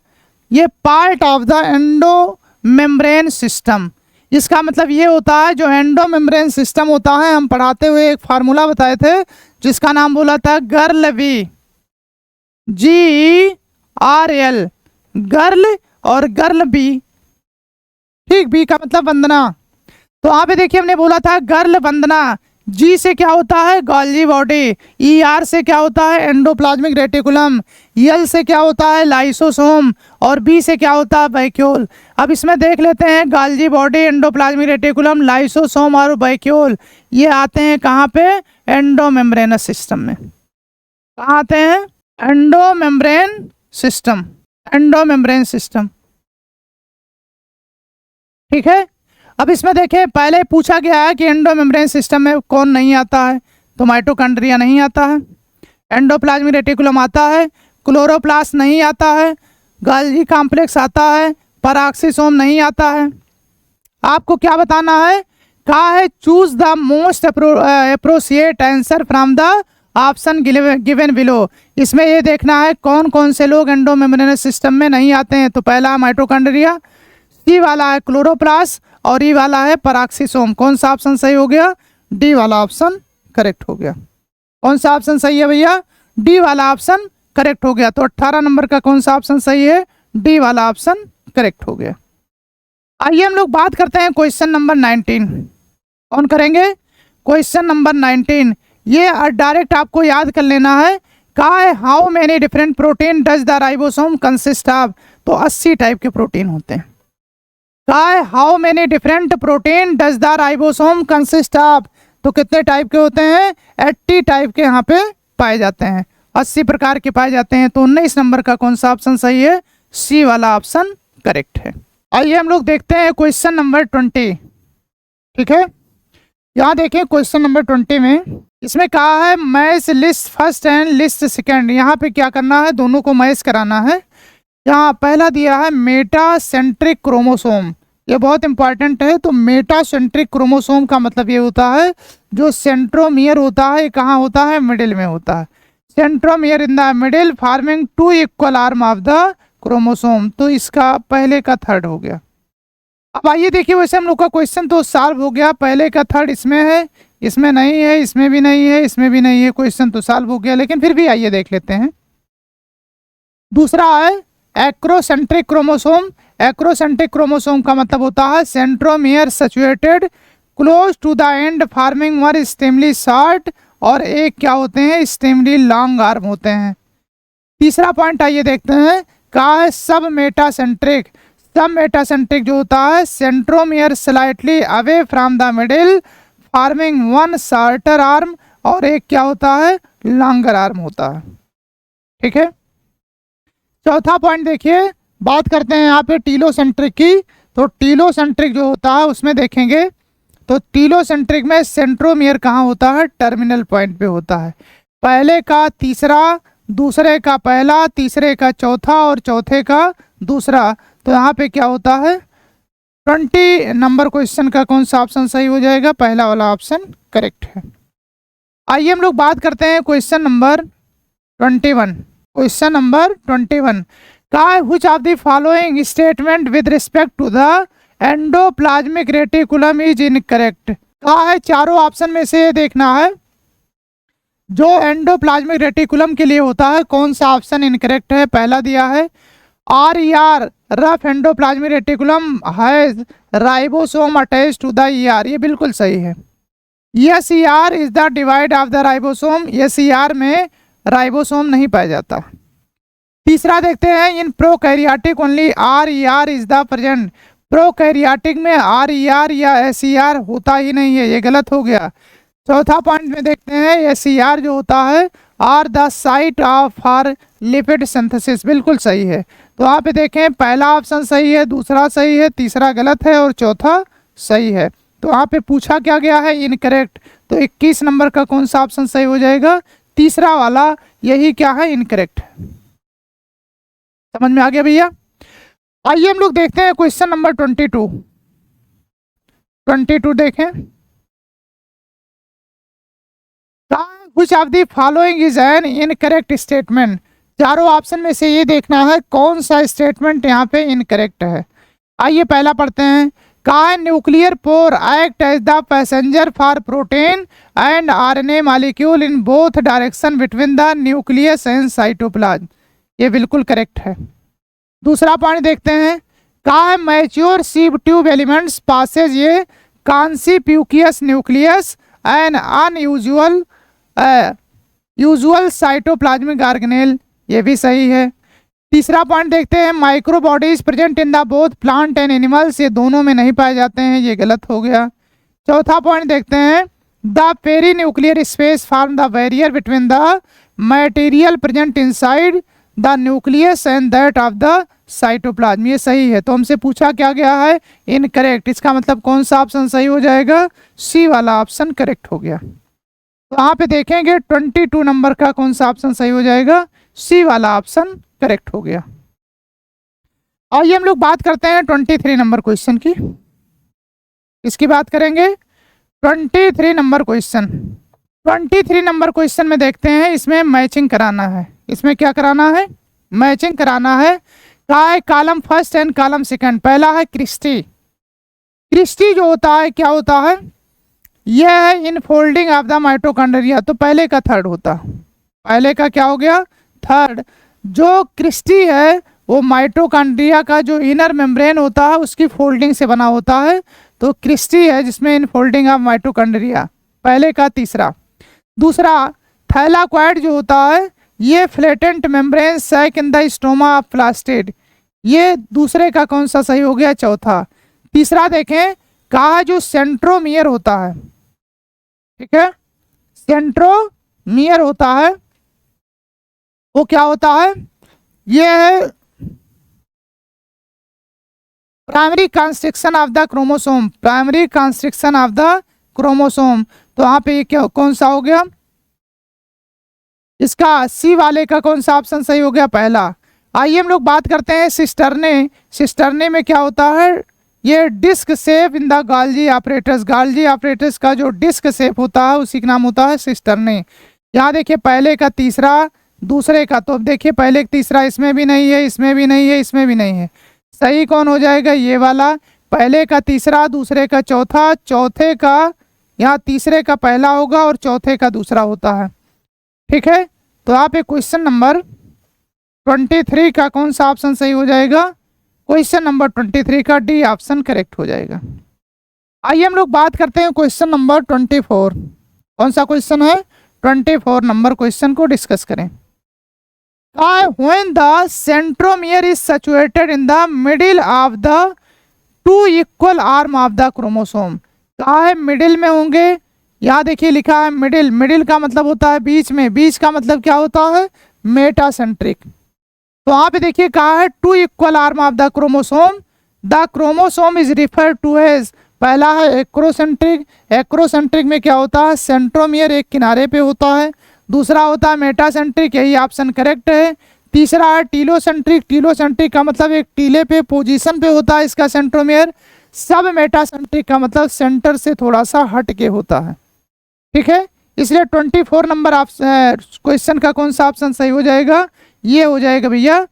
ये part of the endomembrane system. इसका मतलब ये होता है, जो एंडो मेम्ब्रेन सिस्टम होता है, हम पढ़ाते हुए एक फार्मूला बताए थे जिसका नाम बोला था गर्ल बी, GRL, गर्ल और गर्ल बी, ठीक, बी का मतलब वंदना। तो यहाँ पे देखिए हमने बोला था गर्ल वंदना, जी से क्या होता है? गोल्जी बॉडी, ER से क्या होता है? एंडोप्लाज्मिक रेटिकुलम, एल से क्या होता है? लाइसोसोम, और बी से क्या होता है? वैक्यूल। अब इसमें देख लेते हैं, Golgi body, endoplasmic reticulum, lysosome और वैक्यूल, ये आते हैं कहाँ पे? एंडोमेम्ब्रेनस सिस्टम में। कहाँ आते हैं? एंडोमेम्ब्रेन सिस्टम, एंडोमेम्ब्रेन सिस्टम, ठीक है। अब इसमें देखें, पहले पूछा गया है कि एंडोमेम्ब्रेन सिस्टम में कौन नहीं आता है, तो माइटोकॉन्ड्रिया नहीं आता है, एंडोप्लाज्मिक रेटिकुलम आता है, क्लोरोप्लास्ट नहीं आता है, गोल्जी कॉम्प्लेक्स आता है, पैराक्सीसोम नहीं आता है। आपको क्या बताना है? कहा है choose the most appropriate answer from the option given below. इसमें ये देखना है कौन कौन से लोग एंडोमेम्ब्रेनस सिस्टम में नहीं आते हैं। तो पहला माइटोकॉन्ड्रिया, सी वाला है क्लोरोप्लास्ट और ई वाला है पैराक्सीसोम। कौन सा ऑप्शन सही हो गया? डी वाला ऑप्शन करेक्ट हो गया। कौन सा ऑप्शन सही है भैया? डी वाला ऑप्शन करेक्ट हो गया। तो 18 नंबर का कौन सा ऑप्शन सही है? डी वाला ऑप्शन करेक्ट हो गया। आइए हम लोग बात करते हैं क्वेश्चन नंबर 19। कौन करेंगे? Question number 19। ये डायरेक्ट आपको याद कर लेना है। कहा है how many different protein does the ribosome consist of. तो 80 टाइप के प्रोटीन होते हैं। कहा है how many different protein does the ribosome consist of. तो कितने टाइप के होते हैं? 80 टाइप के यहाँ पे पाए जाते हैं, 80 प्रकार के पाए जाते हैं। तो 19 नंबर का कौन सा ऑप्शन सही है? सी वाला ऑप्शन करेक्ट है। आइए हम लोग देखते हैं क्वेश्चन नंबर 20, ठीक है। यहाँ देखें क्वेश्चन नंबर 20 में इसमें कहा है match list first and list second. यहाँ पे क्या करना है? दोनों को मैच कराना है। यहाँ पहला दिया है मेटासेंट्रिक क्रोमोसोम, ये बहुत इंपॉर्टेंट है। तो मेटासेंट्रिक क्रोमोसोम का मतलब ये होता है जो सेंट्रोमियर होता है कहाँ होता है? मिडिल में होता है। Centromere in the middle forming 2 equal arm of the chromosome. तो इसका पहले का थर्ड हो गया। अब आइए देखिए, वैसे हम लोग का क्वेश्चन तो सॉल्व हो गया। पहले का थर्ड इसमें है, इसमें नहीं है, इसमें भी नहीं है, इसमें भी नहीं है। क्वेश्चन तो सॉल्व हो गया, लेकिन फिर भी आइए देख लेते हैं। दूसरा है एक्रोसेंट्रिक क्रोमोसोम। एक्रोसेंट्रिक क्रोमोसोम का मतलब होता है centromere situated close to the end forming one स्टेमली शॉर्ट, और एक क्या होते हैं, स्टेमली लॉन्ग आर्म होते हैं। तीसरा पॉइंट आइए देखते हैं, कहा है सब मेटासेंट्रिक। सब मेटासेंट्रिक जो होता है centromere slightly away from the middle farming one shorter arm, और एक क्या होता है, लॉन्गर आर्म होता है। ठीक है। चौथा पॉइंट देखिए, बात करते हैं यहाँ पे टीलोसेंट्रिक की। तो टीलोसेंट्रिक जो होता है उसमें देखेंगे तो टीलोसेंट्रिक में सेंट्रोमियर कहाँ होता है, टर्मिनल पॉइंट पे होता है। पहले का तीसरा, दूसरे का पहला, तीसरे का चौथा और चौथे का दूसरा। तो यहाँ पे क्या होता है, 20 नंबर क्वेश्चन का कौन सा ऑप्शन सही हो जाएगा, पहला वाला ऑप्शन करेक्ट है। आइए हम लोग बात करते हैं क्वेश्चन नंबर 21। क्वेश्चन नंबर 21 का है which of the following statement with respect to the endoplasmic reticulum is incorrect. कहा है चारों ऑप्शन में से ये देखना है जो एंडोप्लाज्मिक रेटिकुलम के लिए होता है कौन सा ऑप्शन इनकरेक्ट है। पहला दिया है RER rough endoplasmic reticulum has ribosome attach to the ER, ये बिल्कुल सही है। SER is the divide of the ribosome, SER में राइबोसोम नहीं पाया जाता। तीसरा देखते हैं in prokaryotic only RER is the present. Prokaryotic में RER या SER होता ही नहीं है, ये गलत हो गया। चौथा पॉइंट में देखते हैं SER जो होता है are the site of for lipid synthesis, बिल्कुल सही है। तो यहाँ पे देखें पहला ऑप्शन सही है, दूसरा सही है, तीसरा गलत है और चौथा सही है। तो यहाँ पे पूछा क्या गया है, इनकरेक्ट। तो 21 नंबर का कौन सा ऑप्शन सही हो जाएगा, तीसरा वाला, यही क्या है, इनकरेक्ट है। समझ में आ गया भैया। आइए हम लोग देखते हैं क्वेश्चन नंबर 22 देखें। Which of the following is an incorrect statement. चारों ऑप्शन में से ये देखना है कौन सा स्टेटमेंट यहाँ पे इनकरेक्ट है। आइए पहला पढ़ते हैं। कहा nuclear pore act as the passenger for protein and RNA molecule in both direction between the nucleus and cytoplasm, ये बिल्कुल करेक्ट है। दूसरा पॉइंट देखते हैं। कहा mature sieve tube elements possess ये conspicuous nucleus and unusual usual cytoplasmic organelle, ये भी सही है। तीसरा पॉइंट देखते हैं micro bodies present in the both plant and animals, ये दोनों में नहीं पाए जाते हैं, ये गलत हो गया। चौथा पॉइंट देखते हैं the perinuclear space form the barrier between the material present inside the nucleus and that of the cytoplasm, ये सही है। तो हमसे पूछा क्या गया है, इनकरेक्ट। इसका मतलब कौन सा ऑप्शन सही हो जाएगा, सी वाला ऑप्शन करेक्ट हो गया। तो यहाँ पे देखेंगे 22 नंबर का कौन सा ऑप्शन सही हो जाएगा, सी वाला ऑप्शन करेक्ट हो गया। आइए हम लोग बात करते हैं 23 नंबर क्वेश्चन की। इसकी बात करेंगे 23 नंबर क्वेश्चन। 23 नंबर क्वेश्चन में देखते हैं, इसमें मैचिंग कराना है। इसमें क्या कराना है, मैचिंग कराना है। क्या है, column first and column second. पहला है क्रिस्टी। क्रिस्टी जो होता है क्या होता है, यह है इनफोल्डिंग ऑफ द माइटोकॉन्ड्रिया, तो पहले का थर्ड होता, पहले का क्या हो गया, थर्ड। जो क्रिस्टी है वो माइटोकॉन्ड्रिया का जो इनर मेम्ब्रेन होता है उसकी फोल्डिंग से बना होता है, तो क्रिस्टी है जिसमें इनफोल्डिंग ऑफ माइटोकॉन्ड्रिया, पहले का तीसरा। दूसरा थैलाक्वाइड जो होता है ये flattened membrane sac in the stoma of plastid, ये दूसरे का कौन सा सही हो गया, चौथा। तीसरा देखें, कहा जो सेंट्रोमियर होता है, ठीक है, सेंट्रोमियर होता है वो क्या होता है, ये है primary constriction of the chromosome, primary constriction of the chromosome. तो यहाँ पे ये क्या कौन सा हो गया, इसका सी वाले का कौन सा ऑप्शन सही हो गया, पहला। आइए हम लोग बात करते हैं सिस्टर्ने। सिस्टर्ने में क्या होता है, ये disc shape in the Golgi operators, Golgi apparatus का जो डिस्क शेप होता है उसी का नाम होता है सिस्टर्ने। यहाँ देखिए पहले का तीसरा, दूसरे का, तो अब देखिए पहले का तीसरा, इसमें भी नहीं है, इसमें भी नहीं है, इसमें भी नहीं है, सही कौन हो जाएगा, ये वाला। पहले का तीसरा, दूसरे का चौथा, चौथे का यहाँ तीसरे का पहला होगा और चौथे का दूसरा होता है। ठीक है, तो यहाँ पे क्वेश्चन नंबर 23 का कौन सा ऑप्शन सही हो जाएगा? क्वेश्चन नंबर 23 का डी ऑप्शन करेक्ट हो जाएगा। आइए हम लोग बात करते हैं क्वेश्चन नंबर 24। कौन सा क्वेश्चन है? 24 नंबर क्वेश्चन को डिस्कस करें। When the centromere is situated in the middle of the two equal arm of the chromosome, कहा है मिडिल में होंगे। यहाँ देखिए लिखा है मिडिल, मिडिल का मतलब होता है बीच में, बीच का मतलब क्या होता है? मेटासेंट्रिक। तो यहाँ पे देखिए कहा है two equal arm of the chromosome, the chromosome is refer to as, पहला है एक्रोसेंट्रिक, एक्रोसेंट्रिक में क्या होता है? सेंट्रोमियर एक किनारे पे होता है। दूसरा होता है मेटासेंट्रिक, यही ऑप्शन करेक्ट है। तीसरा है टीलोसेंट्रिक, टीलोसेंट्रिक का मतलब एक टीले पे पोजीशन पे होता है इसका सेंट्रोमियर। सब मेटासेंट्रिक का मतलब सेंटर से थोड़ा सा हट के होता है। ठीक है, इसलिए 24 नंबर क्वेश्चन का कौन सा ऑप्शन सही हो जाएगा? ये हो जाएगा भैया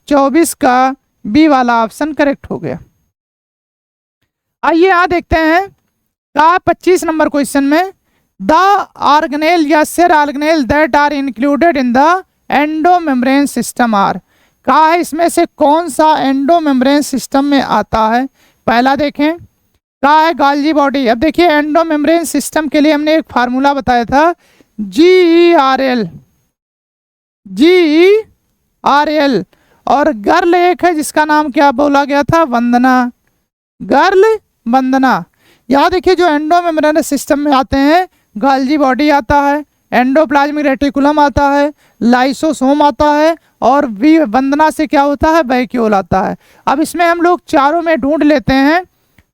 24 का बी वाला ऑप्शन करेक्ट हो गया। आइए यहाँ देखते हैं का 25 नंबर क्वेश्चन में द ऑर्गेनेल या cell organelle that are included in the endomembrane system are, कहा है इसमें से कौन सा एंडोमेम्ब्रेन सिस्टम में आता है? पहला देखें, कहा है गोल्गी बॉडी। अब देखिए एंडोमेम्ब्रेन सिस्टम के लिए हमने एक फार्मूला बताया था, GERL, GERL। और गर्ल एक है जिसका नाम क्या बोला गया था? वंदना, गर्ल वंदना। यहाँ देखिए जो एंडोमेम्ब्रेन सिस्टम में आते हैं, गोल्गी बॉडी आता है, एंडोप्लाज्मिक रेटिकुलम आता है, लाइसोसोम आता है, और वी वंदना से क्या होता है? वैक्यूल आता है। अब इसमें हम लोग चारों में ढूंढ लेते हैं,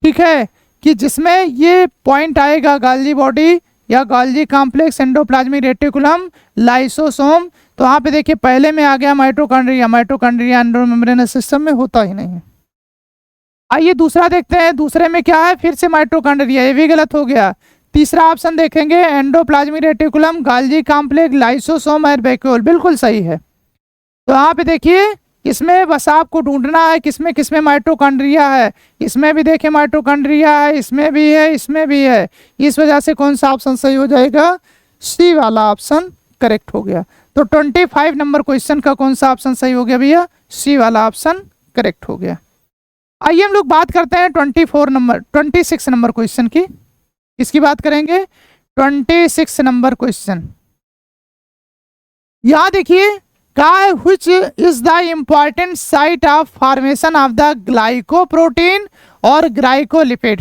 ठीक है, कि जिसमें ये पॉइंट आएगा गोल्गी बॉडी या Golgi complex, endoplasmic reticulum, lysosome. तो यहाँ पे देखिए पहले में आ गया माइटोकॉन्ड्रिया, माइटोकॉन्ड्रिया एंडोमेम्ब्रेन सिस्टम में होता ही नहीं है। आइए दूसरा देखते हैं, दूसरे में क्या है? फिर से माइटोकॉन्ड्रिया, ये भी गलत हो गया। तीसरा ऑप्शन देखेंगे endoplasmic reticulum, Golgi complex, lysosome और वैक्यूल, बिल्कुल सही है। तो यहाँ पे देखिए इसमें बस आपको ढूंढना है किसमें किसमें माइटोकॉन्ड्रिया है। इसमें भी देखिए माइटोकॉन्ड्रिया है, इसमें भी है, इसमें भी है। इस वजह से कौन सा ऑप्शन सही हो जाएगा? सी वाला ऑप्शन करेक्ट हो गया। तो 25 नंबर क्वेश्चन का कौन सा ऑप्शन सही हो गया भैया? सी वाला ऑप्शन करेक्ट हो गया। आइए हम लोग बात करते हैं 26 नंबर क्वेश्चन की। इसकी बात करेंगे 26 नंबर क्वेश्चन। यहाँ देखिए कहा है which is the important site of formation of the glycoprotein और ग्लाइकोलिपिड।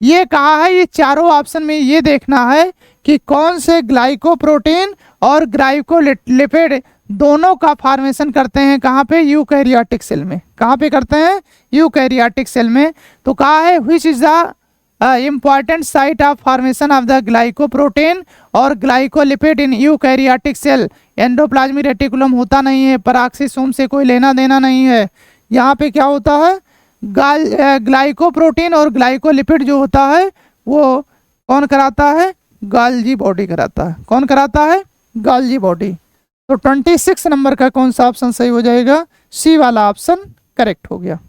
ये कहा है, ये चारों ऑप्शन में ये देखना है कि कौन से ग्लाइकोप्रोटीन और ग्लाइकोलिपिड दोनों का फॉर्मेशन करते हैं कहाँ पे? यूकैरियोटिक सेल में। कहाँ पे करते हैं? यूकैरियोटिक सेल में। तो कहा है which is the important site of formation of the glycoprotein और glycolipid in eukaryotic cell. Endoplasmic reticulum होता नहीं है, पेरोक्सिसोम से कोई लेना देना नहीं है। यहाँ पे क्या होता है? ग्लाइकोप्रोटीन और ग्लाइकोलिपिड जो होता है वो कौन कराता है? गोल्गी बॉडी कराता है। कौन कराता है? Golgi body. तो 26 नंबर का कौन सा ऑप्शन सही हो जाएगा? सी वाला ऑप्शन करेक्ट हो गया।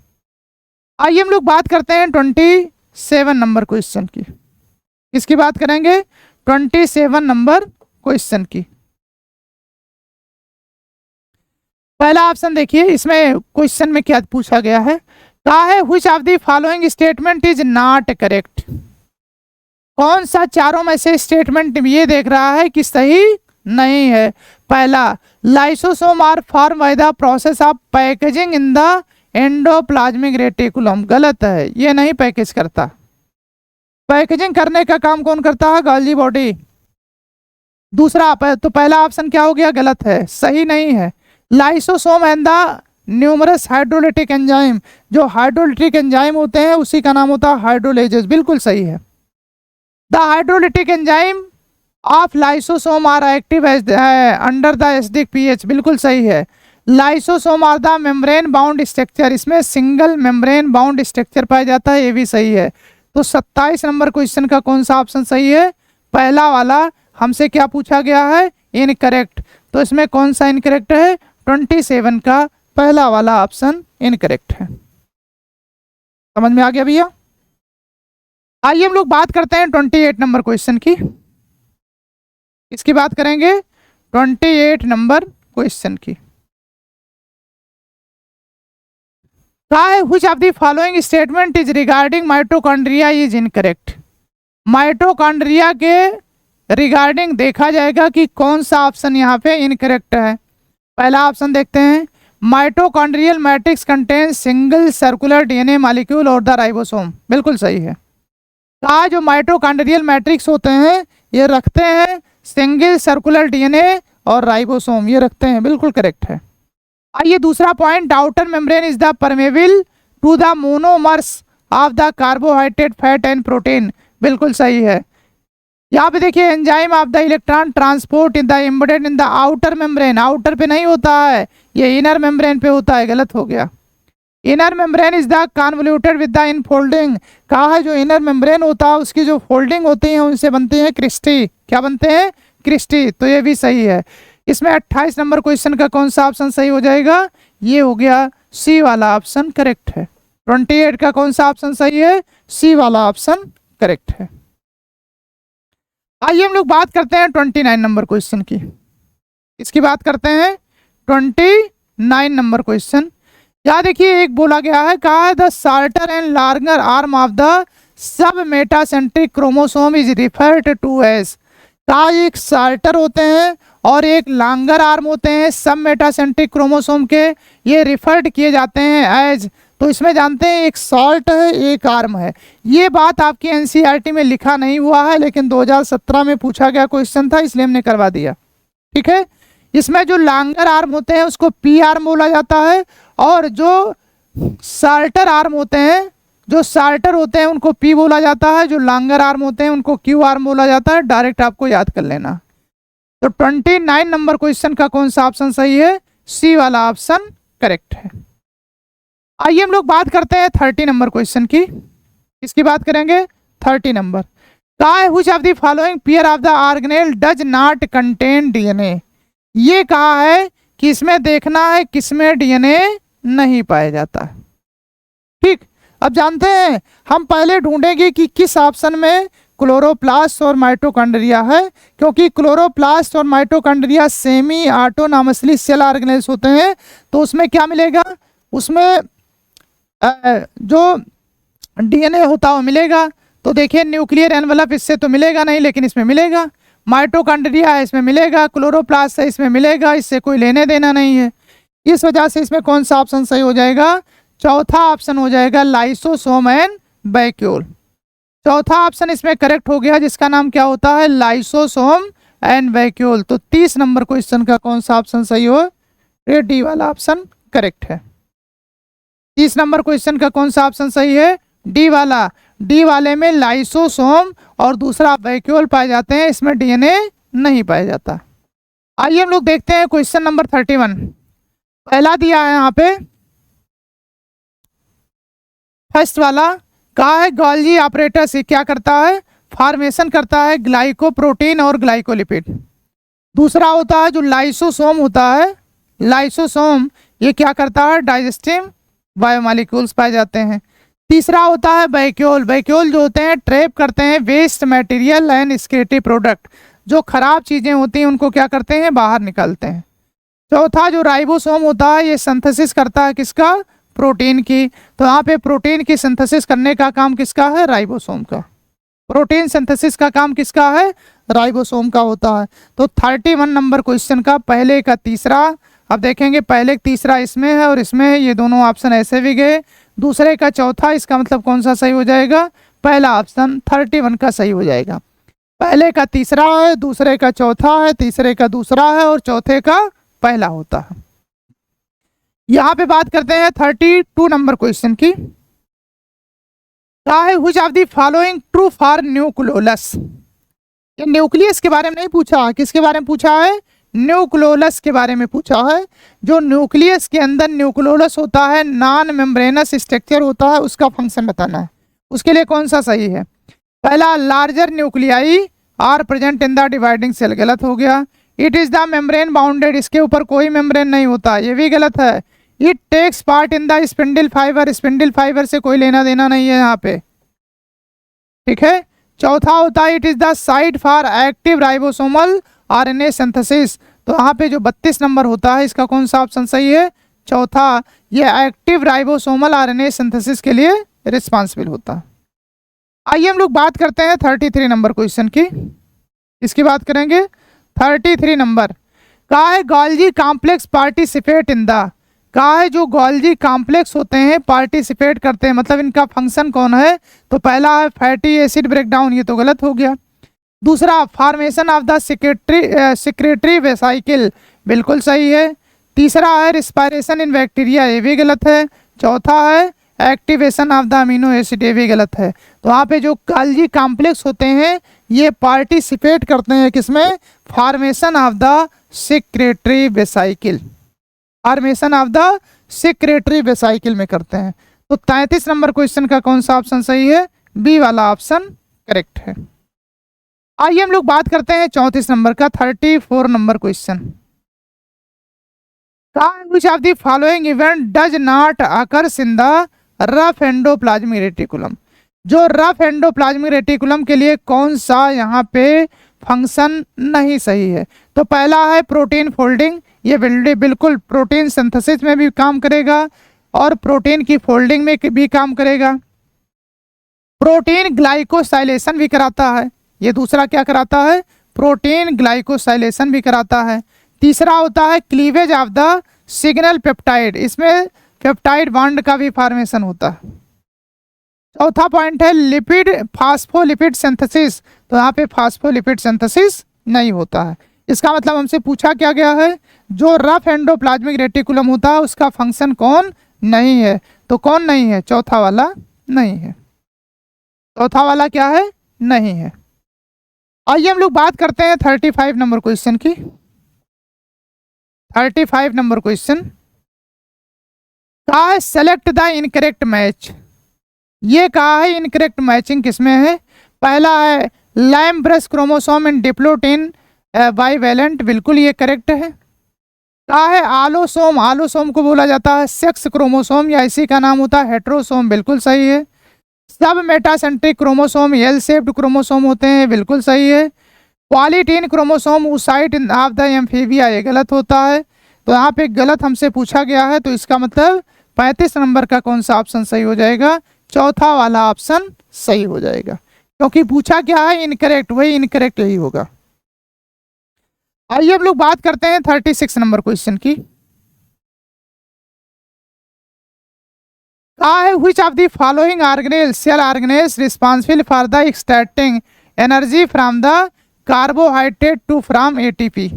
आइए हम लोग बात करते हैं 27 नंबर क्वेश्चन की। किसकी बात करेंगे? 27 नंबर क्वेश्चन की। पहला ऑप्शन देखिए, इसमें क्वेश्चन में क्या पूछा गया है? कहा है which of the following statement is not correct. कौन सा चारों में से स्टेटमेंट ये देख रहा है कि सही नहीं है? पहला, lysosome are form by the process of packaging in the endoplasmic reticulum, गलत है, ये नहीं पैकेज करता। पैकेजिंग करने का काम कौन करता है? Golgi body. दूसरा, तो पहला ऑप्शन क्या हो गया? गलत है, सही नहीं है। Lysosome and the numerous hydrolytic enzyme, जो हाइड्रोलिटिक एंजाइम होते हैं उसी का नाम होता है हाइड्रोलेजेस, बिल्कुल सही है। The hydrolytic enzyme of lysosome are active under the acidic pH, बिल्कुल सही है। Lysosome are the membrane bound structure, इसमें सिंगल मेम्ब्रेन बाउंड स्ट्रक्चर पाया जाता है, ये भी सही है। तो 27 नंबर क्वेश्चन का कौन सा ऑप्शन सही है? पहला वाला। हमसे क्या पूछा गया है? इनकरेक्ट। तो इसमें कौन सा इनकरेक्ट है? 27 का पहला वाला ऑप्शन इनकरेक्ट है। समझ में आ गया भैया? आइए हम लोग बात करते हैं 28 नंबर क्वेश्चन की। इसकी बात करेंगे 28 नंबर क्वेश्चन की। कहा है which of the following statement is regarding mitochondria is incorrect. Mitochondria के रिगार्डिंग देखा जाएगा कि कौन सा ऑप्शन यहाँ पे इनकरेक्ट है। पहला ऑप्शन देखते हैं, mitochondrial matrix contain single circular DNA molecule और द राइबोसोम, बिल्कुल सही है। कहा जो माइटोकॉन्ड्रियल मैट्रिक्स होते हैं ये रखते हैं सिंगल सर्कुलर डीएनए और राइबोसोम, ये रखते हैं, बिल्कुल करेक्ट है। आइए दूसरा point, outer membrane is the permeable to the monomers of the carbohydrate fat and protein, बिल्कुल सही है। यहाँ पे देखिए enzyme of the electron transport in the embedded in the outer membrane, outer पे नहीं होता है, ये इनर मेम्ब्रेन पे होता है, गलत हो गया। Inner membrane is the convoluted with the infolding, कहा है जो इनर मेम्ब्रेन होता है उसकी जो फोल्डिंग होती है उनसे बनती है क्रिस्टी, क्या बनते हैं, क्रिस्टी, तो ये भी सही है। इसमें 28 नंबर क्वेश्चन का कौन सा ऑप्शन सही हो जाएगा, ये हो गया सी वाला ऑप्शन करेक्ट है। 28 का कौन सा ऑप्शन सही है, सी वाला ऑप्शन करेक्ट है। आइए हम लोग बात करते हैं 29 नंबर क्वेश्चन की। इसकी बात करते हैं 29 नंबर क्वेश्चन। यहाँ देखिए एक बोला गया है, कहा है the shorter and larger arm of the submetacentric chromosome is referred to as, कहा एक शार्टर होते हैं और एक लांगर आर्म होते हैं सब मेटासेंट्रिक क्रोमोसोम के, ये रिफर्ड किए जाते हैं एज, तो इसमें जानते हैं एक शॉर्ट है एक आर्म है। ये बात आपकी एनसीईआरटी में लिखा नहीं हुआ है लेकिन 2017 में पूछा गया क्वेश्चन था इसलिए हमने करवा दिया, ठीक है। इसमें जो लांगर आर्म होते हैं उसको पी आर्म बोला जाता है और जो शार्टर आर्म होते हैं, जो शार्टर होते हैं उनको पी बोला जाता है, जो लांगर आर्म होते हैं उनको क्यू आर्म बोला जाता है, डायरेक्ट आपको याद कर लेना। तो 29 नंबर क्वेश्चन का कौन सा ऑप्शन सही है, सी वाला ऑप्शन करेक्ट है। आइए हम लोग बात करते हैं 30 नंबर क्वेश्चन की। इसकी बात करेंगे 30 नंबर। कहा है which of the following pair of the organelle does not contain DNA, ये कहा है कि इसमें देखना है किसमें डीएनए नहीं पाया जाता है, ठीक। अब जानते हैं हम पहले ढूंढेंगे कि किस ऑप्शन में क्लोरोप्लास्ट और माइटोकॉन्ड्रिया है, क्योंकि क्लोरोप्लास्ट और mitochondria semi autonomously cell organelles होते हैं, तो उसमें क्या मिलेगा, उसमें जो डीएनए होता वो मिलेगा। तो देखिए न्यूक्लियर एनवलप इससे तो मिलेगा नहीं लेकिन इसमें मिलेगा, माइटोकॉन्ड्रिया है इसमें मिलेगा, क्लोरोप्लास्ट है इसमें मिलेगा, इससे कोई लेने देना नहीं है। इस वजह से इसमें कौन सा ऑप्शन सही हो जाएगा, चौथा ऑप्शन हो जाएगा लाइसोसोम एंड वैक्यूल। चौथा ऑप्शन इसमें करेक्ट हो गया जिसका नाम क्या होता है, लाइसोसोम एंड वैक्यूल। तो 30 नंबर क्वेश्चन का कौन सा ऑप्शन सही हो, ये डी वाला ऑप्शन करेक्ट है। 30 नंबर क्वेश्चन का कौन सा ऑप्शन सही है, डी वाला, डी वाले में लाइसोसोम और दूसरा वैक्यूल पाए जाते हैं, इसमें डीएनए नहीं पाया जाता। आइए हम लोग देखते हैं क्वेश्चन नंबर 31। पहला दिया है यहाँ पे फर्स्ट वाला, कहा है गोल्जी ऑपरेटस ये क्या करता है, फॉर्मेशन करता है ग्लाइकोप्रोटीन और ग्लाइकोलिपिड। दूसरा होता है जो लाइसोसोम होता है, लाइसोसोम ये क्या करता है, डाइजेस्टिव बायोमॉलिक्यूल्स पाए जाते हैं। तीसरा होता है वैक्यूल, वैक्यूल जो होते हैं ट्रैप करते हैं वेस्ट मटेरियल एंड स्केटी प्रोडक्ट, जो खराब चीज़ें होती हैं उनको क्या करते हैं, बाहर निकालते हैं। चौथा जो राइबोसोम होता है ये सिंथेसिस करता है किसका, प्रोटीन की, तो यहाँ पे प्रोटीन की सिंथेसिस करने का काम किसका है, राइबोसोम का। प्रोटीन सिंथेसिस का काम किसका है, राइबोसोम का होता है। तो 31 नंबर क्वेश्चन का पहले का तीसरा, अब देखेंगे पहले तीसरा इसमें है और इसमें है, ये दोनों ऑप्शन ऐसे भी गए। दूसरे का चौथा, इसका मतलब कौन सा सही हो जाएगा, पहला ऑप्शन 31 का सही हो जाएगा। पहले का तीसरा है, दूसरे का चौथा है, तीसरे का दूसरा है और चौथे का पहला होता है। यहाँ पे बात करते हैं 32 नंबर क्वेश्चन की। कहा है which of the following true for nucleolus, ये न्यूक्लियस के बारे में नहीं पूछा, किसके बारे में पूछा है, न्यूक्लियोलस के बारे में पूछा है। जो न्यूक्लियस के अंदर न्यूक्लियोलस होता है, नॉन मेम्ब्रेनस स्ट्रक्चर होता है, उसका फंक्शन बताना है। उसके लिए कौन सा सही है, पहला larger nuclei are present in the dividing cell, गलत हो गया। It is the membrane bounded, इसके ऊपर कोई मेम्ब्रेन नहीं होता, ये भी गलत है। It takes part in the spindle fibre, spindle fibre से कोई लेना देना नहीं है यहाँ पे, ठीक है। चौथा होता है it is the site for active ribosomal RNA synthesis. तो यहाँ पे जो 32 नंबर होता है इसका कौन सा ऑप्शन सही है? चौथा, ये एक्टिव राइबोसोमल आरएनए सिंथेसिस के लिए रिस्पॉन्सिबल होता है। आइए हम लोग बात करते हैं 33 नंबर क्वेश्चन की। इसकी बात करेंगे 33 नंबर। कहा है Golgi complex participate in the, कहा है जो गोल्जी कॉम्प्लेक्स होते हैं पार्टिसिपेट करते हैं, मतलब इनका फंक्शन कौन है? तो पहला है फैटी एसिड ब्रेकडाउन, ये तो गलत हो गया। दूसरा formation of the secretory vesicle, बिल्कुल सही है। तीसरा है रिस्पायरेशन इन बैक्टीरिया, ये भी गलत है। चौथा है activation of the amino acid, ये भी गलत है। तो वहाँ पे जो गोल्जी कॉम्प्लेक्स होते हैं ये पार्टिसिपेट करते हैं किसमें? Formation of the secretory vesicle, formation of the secretory vesicle में करते हैं। तो 33 नंबर क्वेश्चन का कौन सा ऑप्शन सही है? बी वाला ऑप्शन करेक्ट है। आइए हम लोग बात करते हैं 34 नंबर का। 34 number question. Which of the following event does not occurs in the rough endoplasmic reticulum? जो रफ एंडोप्लाज्मिक रेटिकुलम के लिए कौन सा यहाँ पे फंक्शन नहीं सही है? तो पहला है प्रोटीन फोल्डिंग, ये बिल्कुल प्रोटीन सिंथेसिस में भी काम करेगा और प्रोटीन की फोल्डिंग में भी काम करेगा। प्रोटीन ग्लाइकोसाइलेशन भी कराता है, ये दूसरा क्या कराता है? प्रोटीन ग्लाइकोसाइलेशन भी कराता है। तीसरा होता है cleavage of the signal peptide, इसमें पेप्टाइड बॉन्ड का भी फॉर्मेशन होता है। चौथा पॉइंट है लिपिड फास्फोलिपिड सिंथेसिस, तो यहाँ पे फास्फोलिपिड सिंथेसिस नहीं होता है। इसका मतलब हमसे पूछा क्या गया है? जो रफ एंडोप्लाज्मिक रेटिकुलम होता है उसका फंक्शन कौन नहीं है? तो कौन नहीं है? चौथा वाला नहीं है। चौथा वाला क्या है? नहीं है। आइए हम लोग बात करते हैं 35 नंबर क्वेश्चन की। 35 नंबर क्वेश्चन। कहा है सेलेक्ट द इनकरेक्ट मैच, ये कहा है इनकरेक्ट मैचिंग किसमें है? पहला है lampbrush chromosome in diplotene bivalent, बिल्कुल ये करेक्ट है। कहा है आलोसोम, आलोसोम को बोला जाता है सेक्स क्रोमोसोम या इसी का नाम होता है हेट्रोसोम, बिल्कुल सही है। सब metacentric chromosome L shaped chromosome होते हैं, बिल्कुल सही है। Polytene chromosome oocyte of the amphibia, ये गलत होता है। तो यहाँ पे गलत हमसे पूछा गया है, तो इसका मतलब 35 नंबर का कौन सा ऑप्शन सही हो जाएगा? चौथा वाला ऑप्शन सही हो जाएगा, क्योंकि पूछा क्या है? इनकरेक्ट, वही इनकरेक्ट यही होगा। आइए हम लोग बात करते हैं 36 नंबर क्वेश्चन की। कहा है which of the following organelle cell organelles responsible for the extracting energy from the carbohydrate to from ATP,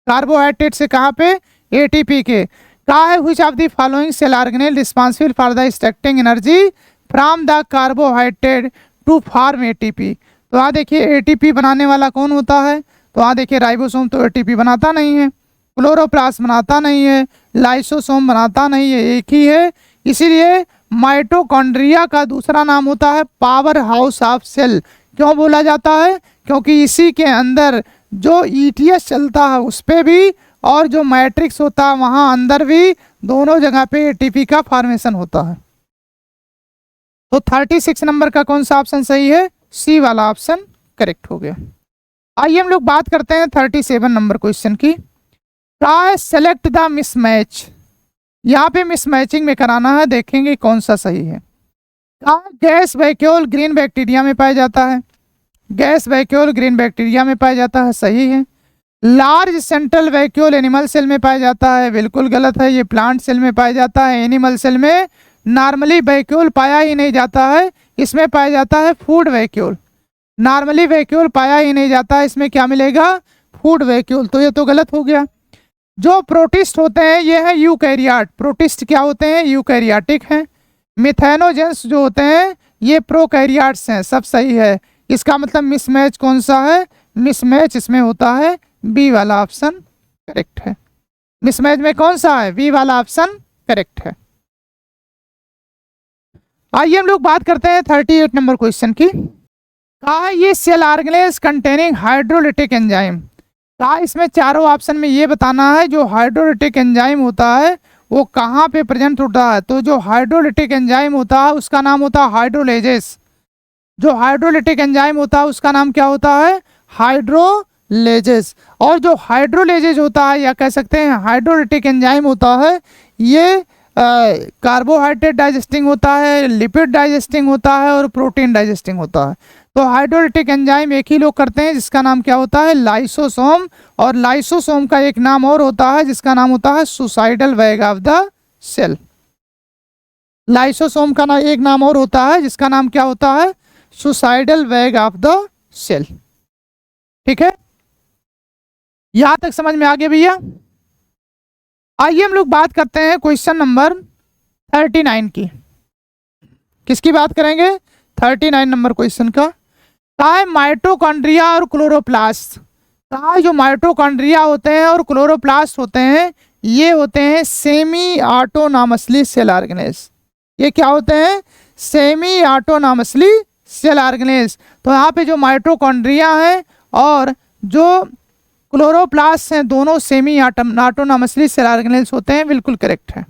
carbohydrate से कहाँ पे? एटीपी के। कहा है which of the following cell organelle responsible for the extracting energy from the carbohydrate to form ATP. तो यहाँ देखिए ATP बनाने वाला कौन होता है? तो यहाँ देखिए राइबोसोम तो एटीपी बनाता नहीं है, क्लोरोप्लास्ट बनाता नहीं है, लाइसोसोम बनाता नहीं है, एक ही है। इसीलिए माइटोकॉन्ड्रिया का दूसरा नाम होता है पावर हाउस ऑफ सेल। क्यों बोला जाता है? क्योंकि इसी के अंदर जो ईटीएस चलता है उस पर भी और जो मैट्रिक्स होता है वहाँ अंदर भी, दोनों जगह पे एटीपी का फॉर्मेशन होता है। तो 36 नंबर का कौन सा ऑप्शन सही है? सी वाला ऑप्शन करेक्ट हो गया। आइए हम लोग बात करते हैं 37 नंबर क्वेश्चन की। कहा है सेलेक्ट द मिसमैच, यहाँ पे मिसमैचिंग में कराना है, देखेंगे कौन सा सही है। कहा गैस वैक्यूल ग्रीन बैक्टीरिया में पाया जाता है, गैस वैक्यूल ग्रीन बैक्टीरिया में पाया जाता है, सही है। Large central vacuole animal cell में पाया जाता है, बिल्कुल गलत है, ये प्लांट सेल में पाया जाता है। एनिमल सेल में नॉर्मली वैक्यूल पाया ही नहीं जाता है, इसमें पाया जाता है फूड वैक्यूल। नॉर्मली वैक्यूल पाया ही नहीं जाता है, इसमें क्या मिलेगा? Food vacuole. तो ये तो गलत हो गया। जो प्रोटिस्ट होते हैं ये है यूकैरियोट, प्रोटिस्ट क्या होते हैं? यूकैरियोटिक हैं। मिथेनोजेंस जो होते हैं ये प्रोकैरियोट्स हैं, सब सही है। इसका मतलब मिसमैच कौन सा है? मिसमैच इसमें होता है बी वाला ऑप्शन करेक्ट है। मिसमैच में कौन सा है? बी वाला ऑप्शन करेक्ट है। आइए हम लोग बात करते हैं 38 नंबर क्वेश्चन की। कहा है ये cell organelles containing hydrolytic enzyme. कहा इसमें चारों ऑप्शन में ये बताना है जो हाइड्रोलिटिक एंजाइम होता है वो कहाँ पे प्रेजेंट होता है। तो जो हाइड्रोलिटिक एंजाइम होता है उसका नाम होता है हाइड्रोलेजेस। जो हाइड्रोलिटिक एंजाइम होता है उसका नाम क्या होता है? हाइड्रोलेजेस। और जो हाइड्रोलेजेस होता है या कह सकते हैं हाइड्रोलिटिक एंजाइम होता है, ये कार्बोहाइड्रेट डाइजेस्टिंग होता है, लिपिड डाइजेस्टिंग होता है और प्रोटीन डाइजेस्टिंग होता है। तो हाइड्रोलिटिक एंजाइम एक ही लोग करते हैं जिसका नाम क्या होता है? लाइसोसोम। और लाइसोसोम का एक नाम और होता है जिसका नाम होता है सुसाइडल वैग ऑफ द सेल। लाइसोसोम का एक नाम और होता है जिसका नाम क्या होता है? सुसाइडल वैग ऑफ द सेल। ठीक है, यहां तक समझ में आ गया भैया? आइए हम लोग बात करते हैं क्वेश्चन नंबर 39 की। किसकी बात करेंगे? 39 नंबर क्वेश्चन का। कहा है माइटोकॉन्ड्रिया और क्लोरोप्लास्ट। कहा है जो माइटोकॉन्ड्रिया होते हैं और क्लोरोप्लास्ट होते हैं, ये होते हैं सेमी ऑटोनॉमसली सेल ऑर्गेनेज। ये क्या होते हैं? Semi autonomously cell organelles. तो यहाँ पे जो माइटोकॉन्ड्रिया है और जो क्लोरोप्लास्ट हैं दोनों सेमी ऑटोनॉमसली सेल ऑर्गेनेल्स होते हैं। बिल्कुल करेक्ट है।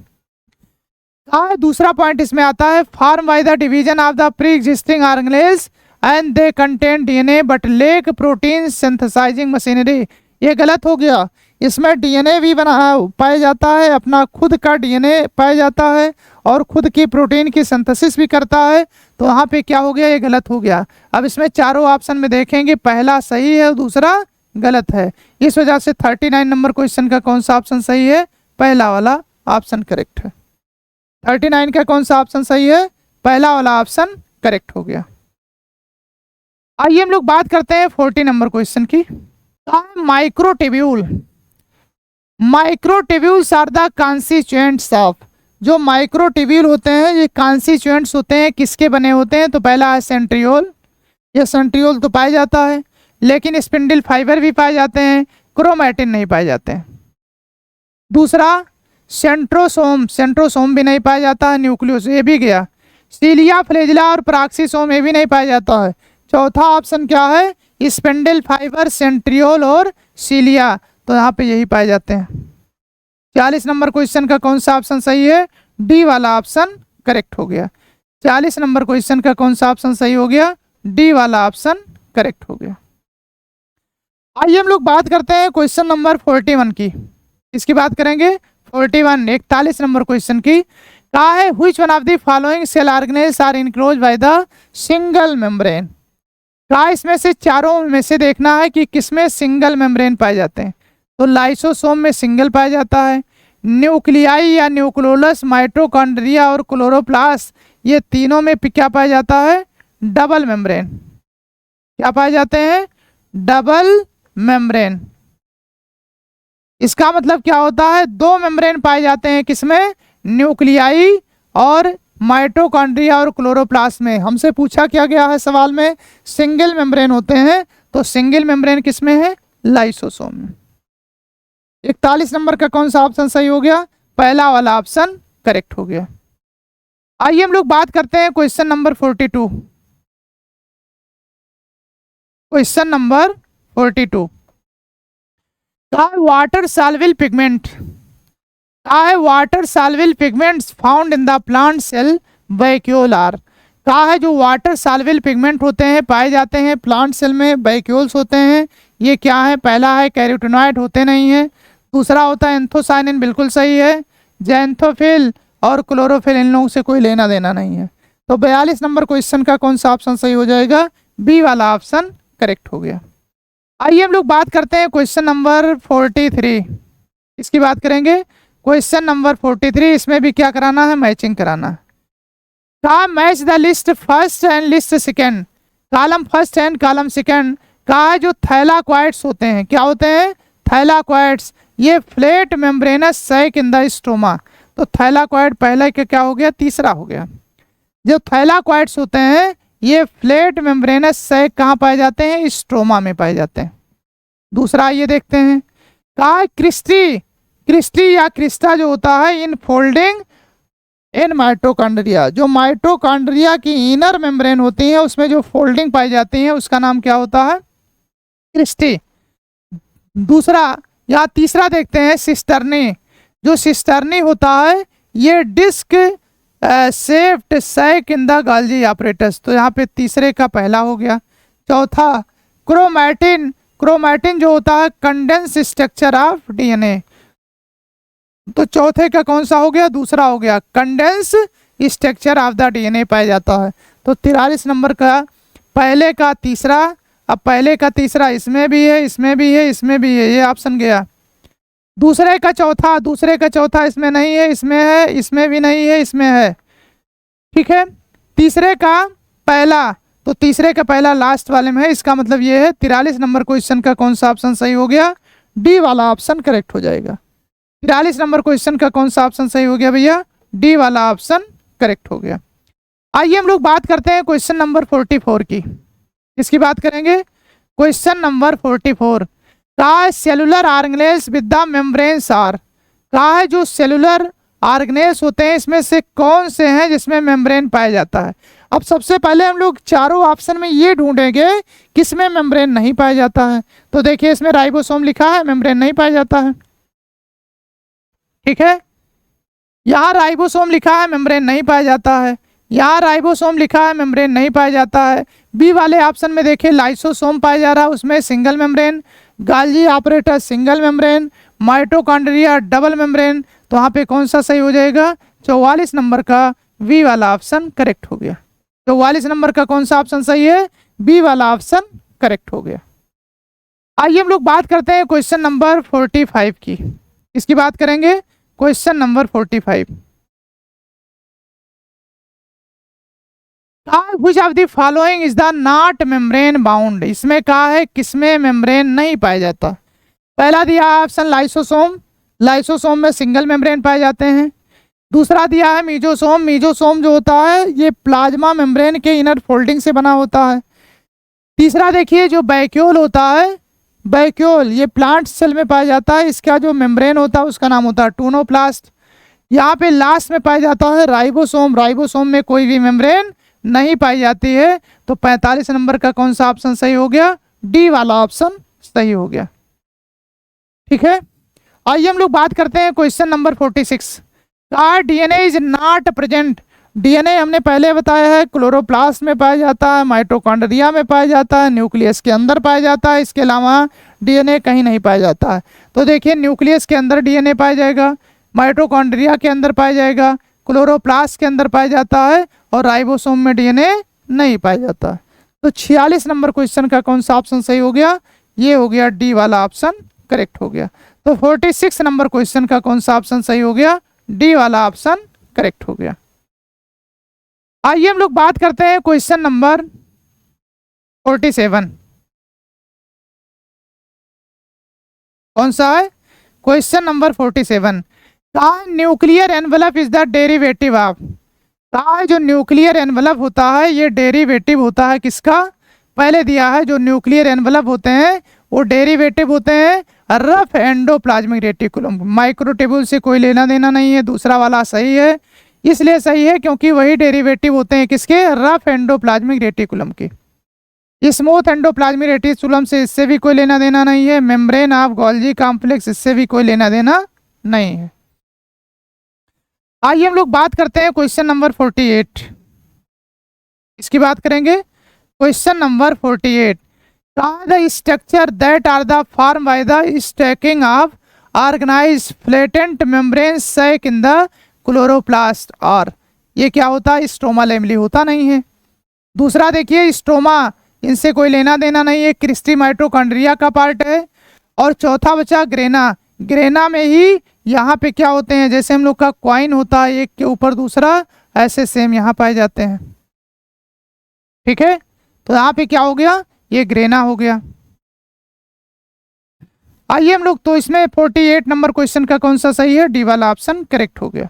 दूसरा पॉइंट इसमें आता है form by the division of the pre existing organelles and they contain DNA but lake protein synthesising machinery. ये गलत हो गया। इसमें डीएनए भी बना पाया जाता है, अपना खुद का डीएनए पाया जाता है और खुद की प्रोटीन की सिंथेसिस भी करता है। तो वहाँ पे क्या हो गया? ये गलत हो गया। अब इसमें चारों ऑप्शन में देखेंगे, पहला सही है और दूसरा गलत है। इस वजह से 39 नंबर क्वेश्चन का कौन सा ऑप्शन सही है? पहला वाला ऑप्शन करेक्ट है। 39 का कौन सा ऑप्शन सही है? पहला वाला ऑप्शन करेक्ट हो गया। आइए हम लोग बात करते हैं 40 नंबर क्वेश्चन की। Microtubule. Microtubules are the constituents of. जो माइक्रोट्यूब्यूल होते हैं ये कॉन्स्टिट्यूएंट्स होते हैं, किसके बने होते हैं? तो पहला है सेंट्रियोल। ये सेंट्रियोल तो पाया जाता है, लेकिन स्पिंडल फाइबर भी पाए जाते हैं, क्रोमैटिन नहीं पाए जाते हैं। दूसरा सेंट्रोसोम। सेंट्रोसोम भी नहीं पाया जाता है, न्यूक्लियस ये भी गया। सीलिया, फ्लैजिला और प्रॉक्सिसोम ये भी नहीं पाया जाता है। चौथा ऑप्शन क्या है? स्पिंडल फाइबर, सेंट्रियोल और सीलिया। तो यहाँ पे यही पाए जाते हैं। 40 नंबर क्वेश्चन का कौन सा ऑप्शन सही है? डी वाला ऑप्शन करेक्ट हो गया। 40 नंबर क्वेश्चन का कौन सा ऑप्शन सही हो गया? डी वाला ऑप्शन करेक्ट हो गया। आइए हम लोग बात करते हैं क्वेश्चन नंबर 41 की। इसकी बात करेंगे 41 41 नंबर क्वेश्चन की। कहा है which one of the following cell organelles are enclose by the single membrane. कहा इसमें से चारों में से देखना है कि किसमें सिंगल मेम्ब्रेन पाए जाते हैं। तो लाइसोसोम में सिंगल पाया जाता है, न्यूक्लियाई या न्यूक्लियोलस, माइटोकॉन्ड्रिया और क्लोरोप्लास्ट ये तीनों में क्या पाया जाता है? Double membrane. क्या पाए जाते हैं? Double membrane. इसका मतलब क्या होता है? दो मेम्ब्रेन पाए जाते हैं किसमें? न्यूक्लियाई और माइटोकॉन्ड्रिया और क्लोरोप्लास्ट में। हमसे पूछा क्या गया है सवाल में? सिंगल मेम्ब्रेन होते हैं, तो सिंगल मेम्ब्रेन किसमें है? लाइसोसोम में। 41 नंबर का कौन सा ऑप्शन सही हो गया? पहला वाला ऑप्शन करेक्ट हो गया। आइए हम लोग बात करते हैं question number 42। Question number 42 water soluble pigment. कहा है water soluble pigments found in the plant cell vacuole are. कहा है जो वाटर सॉल्युबल पिगमेंट होते हैं पाए जाते हैं प्लांट सेल में, वैक्यूल्स होते हैं। ये क्या है? पहला है कैरोटीनॉइड, होते नहीं है। दूसरा होता है एंथोसायनिन, बिल्कुल सही है। जैंथोफिल और क्लोरोफिल इन लोगों से कोई लेना देना नहीं है। तो 42 नंबर क्वेश्चन का कौन सा ऑप्शन सही हो जाएगा? बी वाला ऑप्शन करेक्ट हो गया। आइए हम लोग बात करते हैं क्वेश्चन नंबर 43। इसकी बात करेंगे क्वेश्चन नंबर 43। इसमें भी क्या कराना है? मैचिंग कराना है। कहा match the list first and list second. Column first and column second. कहा जो थैलाक्वाइड्स होते हैं, क्या होते हैं? थैलाक्वाइड्स। ये flat membranous sac in the stroma. तो थैलाक्वाइड पहला के क्या हो गया? तीसरा हो गया। जो थैलाक्वाइड्स होते हैं ये फ्लैट मेम्ब्रेनस सैक कहाँ पाए जाते हैं? स्ट्रोमा में पाए जाते हैं। दूसरा ये देखते हैं, कहा क्रिस्टी। क्रिस्टी या क्रिस्टा जो होता है इन फोल्डिंग इन माइटोकॉन्ड्रिया। जो माइटोकॉन्ड्रिया की इनर मेम्ब्रेन होती है उसमें जो फोल्डिंग पाई जाती है उसका नाम क्या होता है? क्रिस्टी। दूसरा या तीसरा देखते हैं सिस्टर्नी। जो सिस्टर्नी होता है ये disc shaped sac in the Golgi apparatus। तो यहाँ पे तीसरे का पहला हो गया। चौथा क्रोमैटिन, क्रोमैटिन जो होता है कंडेंस स्ट्रक्चर ऑफ डीएनए। तो चौथे का कौन सा हो गया? दूसरा हो गया। Condense structure of the DNA पाया जाता है। तो 43 नंबर का पहले का तीसरा, अब पहले का तीसरा इसमें भी है, इसमें भी है, इसमें भी है, ये ऑप्शन गया। दूसरे का चौथा, दूसरे का चौथा इसमें नहीं है, इसमें है, इसमें भी नहीं है, इसमें है। ठीक है, तीसरे का पहला, तो तीसरे का पहला लास्ट वाले में है, इसका मतलब ये है 43 नंबर क्वेश्चन का कौन सा ऑप्शन सही हो गया? डी वाला ऑप्शन करेक्ट हो जाएगा। 43 नंबर क्वेश्चन का कौन सा ऑप्शन सही हो गया भैया? डी वाला ऑप्शन करेक्ट हो गया। आइए हम लोग बात करते हैं क्वेश्चन नंबर 44 की। किसकी बात करेंगे? क्वेश्चन नंबर 44 का cellular organelles with the membranes are, कहा है जो सेलुलर ऑर्गेनेल्स होते हैं इसमें से कौन से हैं जिसमें मेम्ब्रेन पाया जाता है। अब सबसे पहले हम लोग चारों ऑप्शन में ये ढूंढेंगे किसमें मेम्ब्रेन नहीं पाया जाता है। तो देखिए इसमें राइबोसोम लिखा है, मेम्ब्रेन नहीं पाया जाता है। ठीक है, यहाँ राइबोसोम लिखा है, मेम्ब्रेन नहीं पाया जाता है। यहाँ राइबोसोम लिखा है, मेम्ब्रेन नहीं पाया जाता है। बी वाले ऑप्शन में देखिए लाइसोसोम पाया जा रहा है, उसमें single membrane, गाल्जी apparatus single membrane, mitochondria double membrane. तो यहाँ पे कौन सा सही हो जाएगा? 44 नंबर का बी वाला ऑप्शन करेक्ट हो गया। 44 नंबर का कौन सा ऑप्शन सही है? बी वाला ऑप्शन करेक्ट हो गया। आइए हम लोग बात करते हैं क्वेश्चन नंबर 45 की। इसकी बात करेंगे question number 45। Which of the following is the not membrane bound, इसमें कहा है किसमें मेम्ब्रेन नहीं पाया जाता। पहला दिया है ऑप्शन लाइसोसोम, लाइसोसोम में सिंगल मेम्ब्रेन पाए जाते हैं। दूसरा दिया है मीजोसोम, मीजोसोम जो होता है ये प्लाज्मा मेम्ब्रेन के इनर फोल्डिंग से बना होता है। तीसरा देखिए जो वैक्यूल होता है, वैक्यूल ये प्लांट सेल में पाया जाता है, इसका जो मेम्ब्रेन होता है उसका नाम होता है टूनोप्लास्ट। यहाँ पे लास्ट में पाया जाता है राइबोसोम, राइबोसोम में कोई भी मेम्ब्रेन नहीं पाई जाती है। तो 45 नंबर का कौन सा ऑप्शन सही हो गया? डी वाला ऑप्शन सही हो गया। ठीक है, आइए हम लोग बात करते हैं क्वेश्चन नंबर 46 का DNA is not present. DNA हमने पहले बताया है क्लोरोप्लास्ट में पाया जाता है, माइटोकॉन्ड्रिया में पाया जाता है, न्यूक्लियस के अंदर पाया जाता है, इसके अलावा डीएनए कहीं नहीं पाया जाता है। तो देखिए न्यूक्लियस के अंदर डीएनए पाया जाएगा, माइटोकॉन्ड्रिया के अंदर पाया जाएगा, क्लोरोप्लास्ट के अंदर पाया जाता है और राइबोसोम में डीएनए नहीं पाया जाता। तो 46 नंबर क्वेश्चन का कौन सा ऑप्शन सही हो गया? ये हो गया डी वाला ऑप्शन करेक्ट हो गया। तो 46 नंबर क्वेश्चन का कौन सा ऑप्शन सही हो गया? डी वाला ऑप्शन करेक्ट हो गया। आइए हम लोग बात करते हैं क्वेश्चन नंबर 47। कौन सा है? क्वेश्चन नंबर 47 का nuclear envelope is the derivative of, कहा है जो न्यूक्लियर एनवेलप होता है ये डेरिवेटिव होता है किसका? पहले दिया है जो न्यूक्लियर एनवेलप होते हैं वो डेरिवेटिव होते हैं रफ एंडोप्लाज्मिक रेटिकुलम। माइक्रोट्यूब्यूल से कोई लेना देना नहीं है। दूसरा वाला सही है, इसलिए सही है क्योंकि वही डेरिवेटिव होते हैं किसके? रफ एंडोप्लाज्मिक रेटिकुलम के। स्मूथ एंडोप्लाज्मिक रेटिकुलम से इससे भी कोई लेना देना नहीं है। मेम्ब्रेन ऑफ गोल्जी कॉम्प्लेक्स इससे भी कोई लेना देना नहीं है। आइए हम लोग बात करते हैं क्वेश्चन नंबर 48। इसकी बात करेंगे क्वेश्चन नंबर 48 का the structure that are the form by the stacking of organized flattened membrane sac in the chloroplast. और ये क्या होता है? स्ट्रोमा लैमेली होता नहीं है। दूसरा देखिए स्ट्रोमा इनसे कोई लेना देना नहीं है, क्रिस्टी माइटोकॉन्ड्रिया का पार्ट है। और चौथा बचा ग्रेना, ग्रेना में ही यहाँ पे क्या होते हैं जैसे हम लोग का क्वाइन होता है एक के ऊपर दूसरा, ऐसे सेम यहाँ पाए जाते हैं। ठीक है, तो यहाँ पे क्या हो गया? ये ग्रेना हो गया। आइए हम लोग, तो इसमें 48 नंबर क्वेश्चन का कौन सा सही है? डी वाला ऑप्शन करेक्ट हो गया।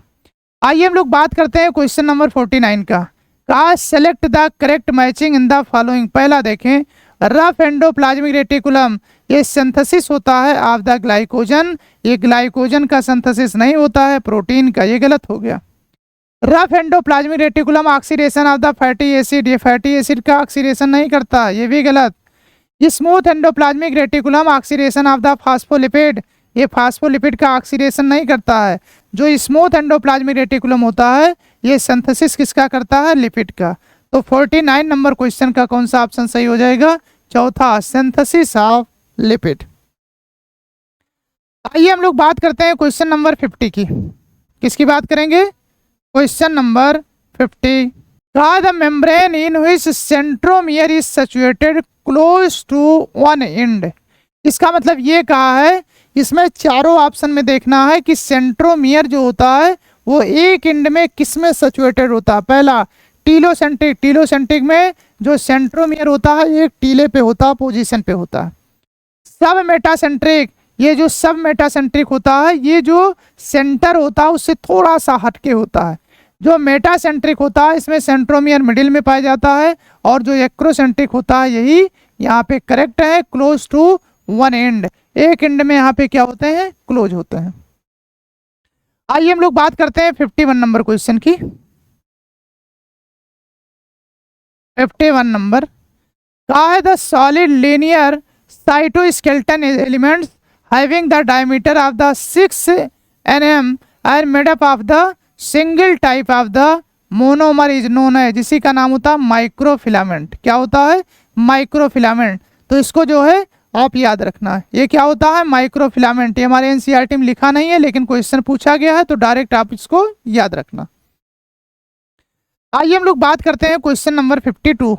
आइए हम लोग बात करते हैं क्वेश्चन नंबर 49 का select the correct matching in the following. पहला देखें रफ एंडोप्लाज्मिक रेटिकुलम ये सिंथेसिस होता है ऑफ द ग्लाइकोजन, ये ग्लाइकोजन का सिंथेसिस नहीं होता है प्रोटीन का, ये गलत हो गया। Rough endoplasmic reticulum oxidation of the fatty acid, ये फैटी एसिड का ऑक्सीडेशन नहीं करता, ये भी गलत। Smooth endoplasmic reticulum oxidation of the phospholipid, ये फास्फोलिपिड का ऑक्सीडेशन नहीं करता है। जो स्मूथ एंडोप्लाज्मिक रेटिकुलम होता है ये सिंथेसिस किसका करता है, लिपिड का। तो 49 नंबर क्वेश्चन का कौन सा ऑप्शन सही हो जाएगा, चौथा, सिंथेसिस ऑफ लिपिड। आइए हम लोग बात करते हैं क्वेश्चन नंबर 50 की। किसकी बात करेंगे, क्वेश्चन नंबर 50। कहा the membrane in which centromere is situated close to one end. इसका मतलब ये कहा है, इसमें चारों ऑप्शन में देखना है कि सेंट्रोमियर जो होता है वो एक एंड में किस में सिचुएटेड होता है। पहला टीलोसेंट्रिक, टीलोसेंट्रिक में जो सेंट्रोमियर होता है एक टीले पे होता है, पोजीशन पे होता है। सब मेटासेंट्रिक, ये जो सब मेटासेंट्रिक होता है ये जो सेंटर होता है उससे थोड़ा सा हटके होता है। जो मेटासेंट्रिक होता है इसमें सेंट्रोमियर मिडिल में पाया जाता है, और जो एक्रोसेंट्रिक होता है यही यहाँ पे करेक्ट है, क्लोज टू वन एंड, एक एंड में यहाँ पे क्या होते हैं, क्लोज होते हैं। आइए हम लोग बात करते हैं 51 नंबर क्वेश्चन की। 51 नंबर कहा है the solid linear cytoskeleton elements having the diameter of the 6 nm are made up of the single type of the monomer is known है, जिसी का नाम होता है माइक्रोफिलामेंट। क्या होता है, माइक्रोफिलामेंट। तो इसको जो है आप याद रखना है, ये क्या होता है, माइक्रोफिलामेंट। ये हमारे एनसीईआरटी में लिखा नहीं है लेकिन क्वेश्चन पूछा गया है तो डायरेक्ट आप इसको याद रखना। आइए हम लोग बात करते हैं question number 52।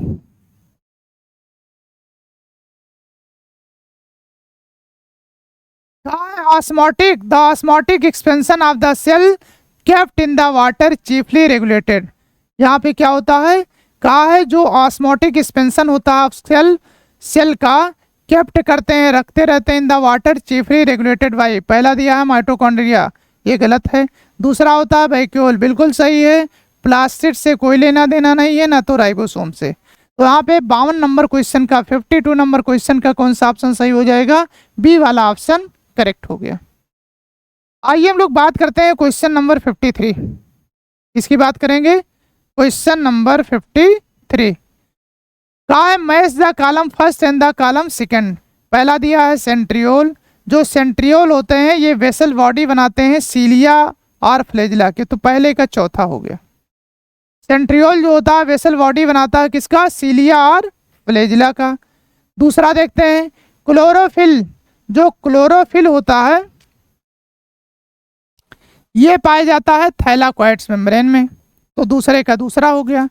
Osmotic, the osmotic expansion of the cell kept in the water chiefly regulated. यहाँ पे क्या होता है, कहा है जो ऑस्मोटिक एक्सपेंशन होता है सेल, सेल का केप्ट करते हैं, रखते रहते हैं इन the water chiefly regulated by, पहला दिया है माइटोकॉन्ड्रिया, ये गलत है। दूसरा होता है वैक्यूल, बिल्कुल सही है। प्लास्टिड से कोई लेना देना नहीं है, ना तो राइबोसोम से। तो यहाँ पे 52 नंबर क्वेश्चन का 52 नंबर क्वेश्चन का कौन सा ऑप्शन सही हो जाएगा, बी वाला ऑप्शन करेक्ट हो गया। आइए हम लोग बात करते हैं क्वेश्चन नंबर 53। इसकी बात करेंगे, क्वेश्चन नंबर 53 कहा है match the column first and the column second. पहला दिया है सेंट्रियोल, जो सेंट्रियोल होते हैं ये वेसल बॉडी बनाते हैं सीलिया और फ्लैजिला के, तो पहले का चौथा हो गया। सेंट्रियोल जो होता है वेसल बॉडी बनाता है किसका, सीलिया और फ्लैजिला का। दूसरा देखते हैं क्लोरोफिल, जो क्लोरोफिल होता है ये पाया जाता है थैलाकोइड्स मेम्ब्रेन में, तो दूसरे का दूसरा हो गया।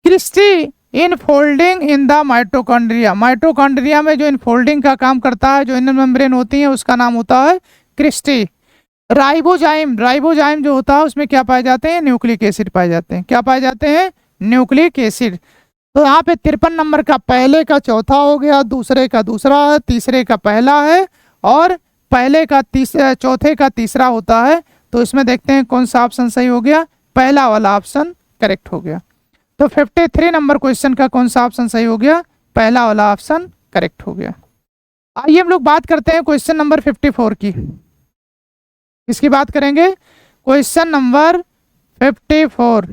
Cristae in folding in the mitochondria, mitochondria में जो इनफोल्डिंग का काम करता है, जो इनर मेम्ब्रेन होती है उसका नाम होता है क्रिस्टी। राइबोजाइम, राइबोजाइम जो होता है उसमें क्या पाए जाते हैं, न्यूक्लिक एसिड पाए जाते हैं। क्या पाए जाते हैं, न्यूक्लिक एसिड। तो यहाँ पे 53 नंबर का पहले का चौथा हो गया, दूसरे का दूसरा है, तीसरे का पहला है, और पहले का चौथे का तीसरा होता है। तो इसमें देखते हैं कौन सा ऑप्शन सही हो गया, पहला वाला ऑप्शन करेक्ट हो गया। तो 53 नंबर क्वेश्चन का कौन सा ऑप्शन सही हो गया, पहला वाला ऑप्शन करेक्ट हो गया। आइए हम लोग बात करते हैं क्वेश्चन नंबर 54 की। इसकी बात करेंगे, क्वेश्चन नंबर 54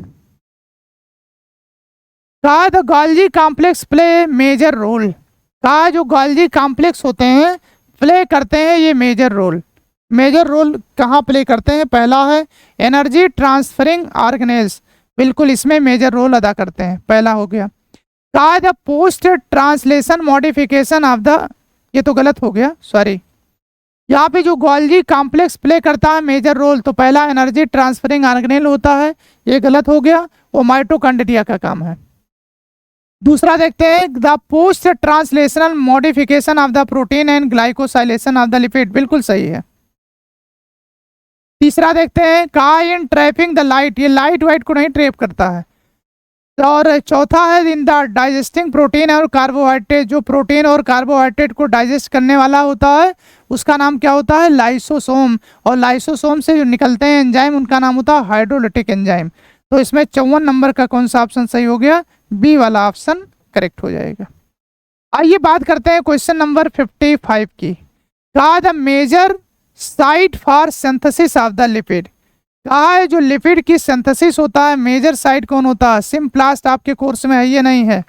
कहा the Golgi complex play major role. कहा जो गोल्जी कॉम्प्लेक्स होते हैं प्ले करते हैं ये मेजर रोल। मेजर रोल कहाँ प्ले करते हैं, पहला है एनर्जी ट्रांसफरिंग ऑर्गेनेल्स, बिल्कुल इसमें मेजर रोल अदा करते हैं, पहला हो गया। कहा the post translation modification of the, ये तो गलत हो गया, सॉरी। यहाँ पे जो गोल्जी कॉम्प्लेक्स प्ले करता है मेजर रोल, तो पहला एनर्जी ट्रांसफरिंग ऑर्गेनेल होता है, ये गलत हो गया, वो माइटोकॉन्ड्रिया का काम है। दूसरा देखते हैं the post translational modification of the protein and glycosylation of the lipid, बिल्कुल सही है। तीसरा देखते हैं कहा इन ट्रैपिंग द लाइट, ये लाइट वाइट को नहीं ट्रैप करता है। और चौथा है इन द डाइजेस्टिंग प्रोटीन और कार्बोहाइड्रेट, जो प्रोटीन और कार्बोहाइड्रेट को डाइजेस्ट करने वाला होता है उसका नाम क्या होता है, लाइसोसोम। और लाइसोसोम से जो निकलते हैं एंजाइम उनका नाम होता है हाइड्रोलिटिक एंजाइम। तो इसमें 54 नंबर का कौन सा ऑप्शन सही हो गया, बी वाला ऑप्शन करेक्ट हो जाएगा। आइए बात करते हैं क्वेश्चन नंबर 55 की। कहा the major site for synthesis of the lipid. कहा है जो लिपिड की सिंथेसिस होता है मेजर साइट कौन होता है, सिम्प्लास्ट आपके कोर्स में है, ये नहीं है,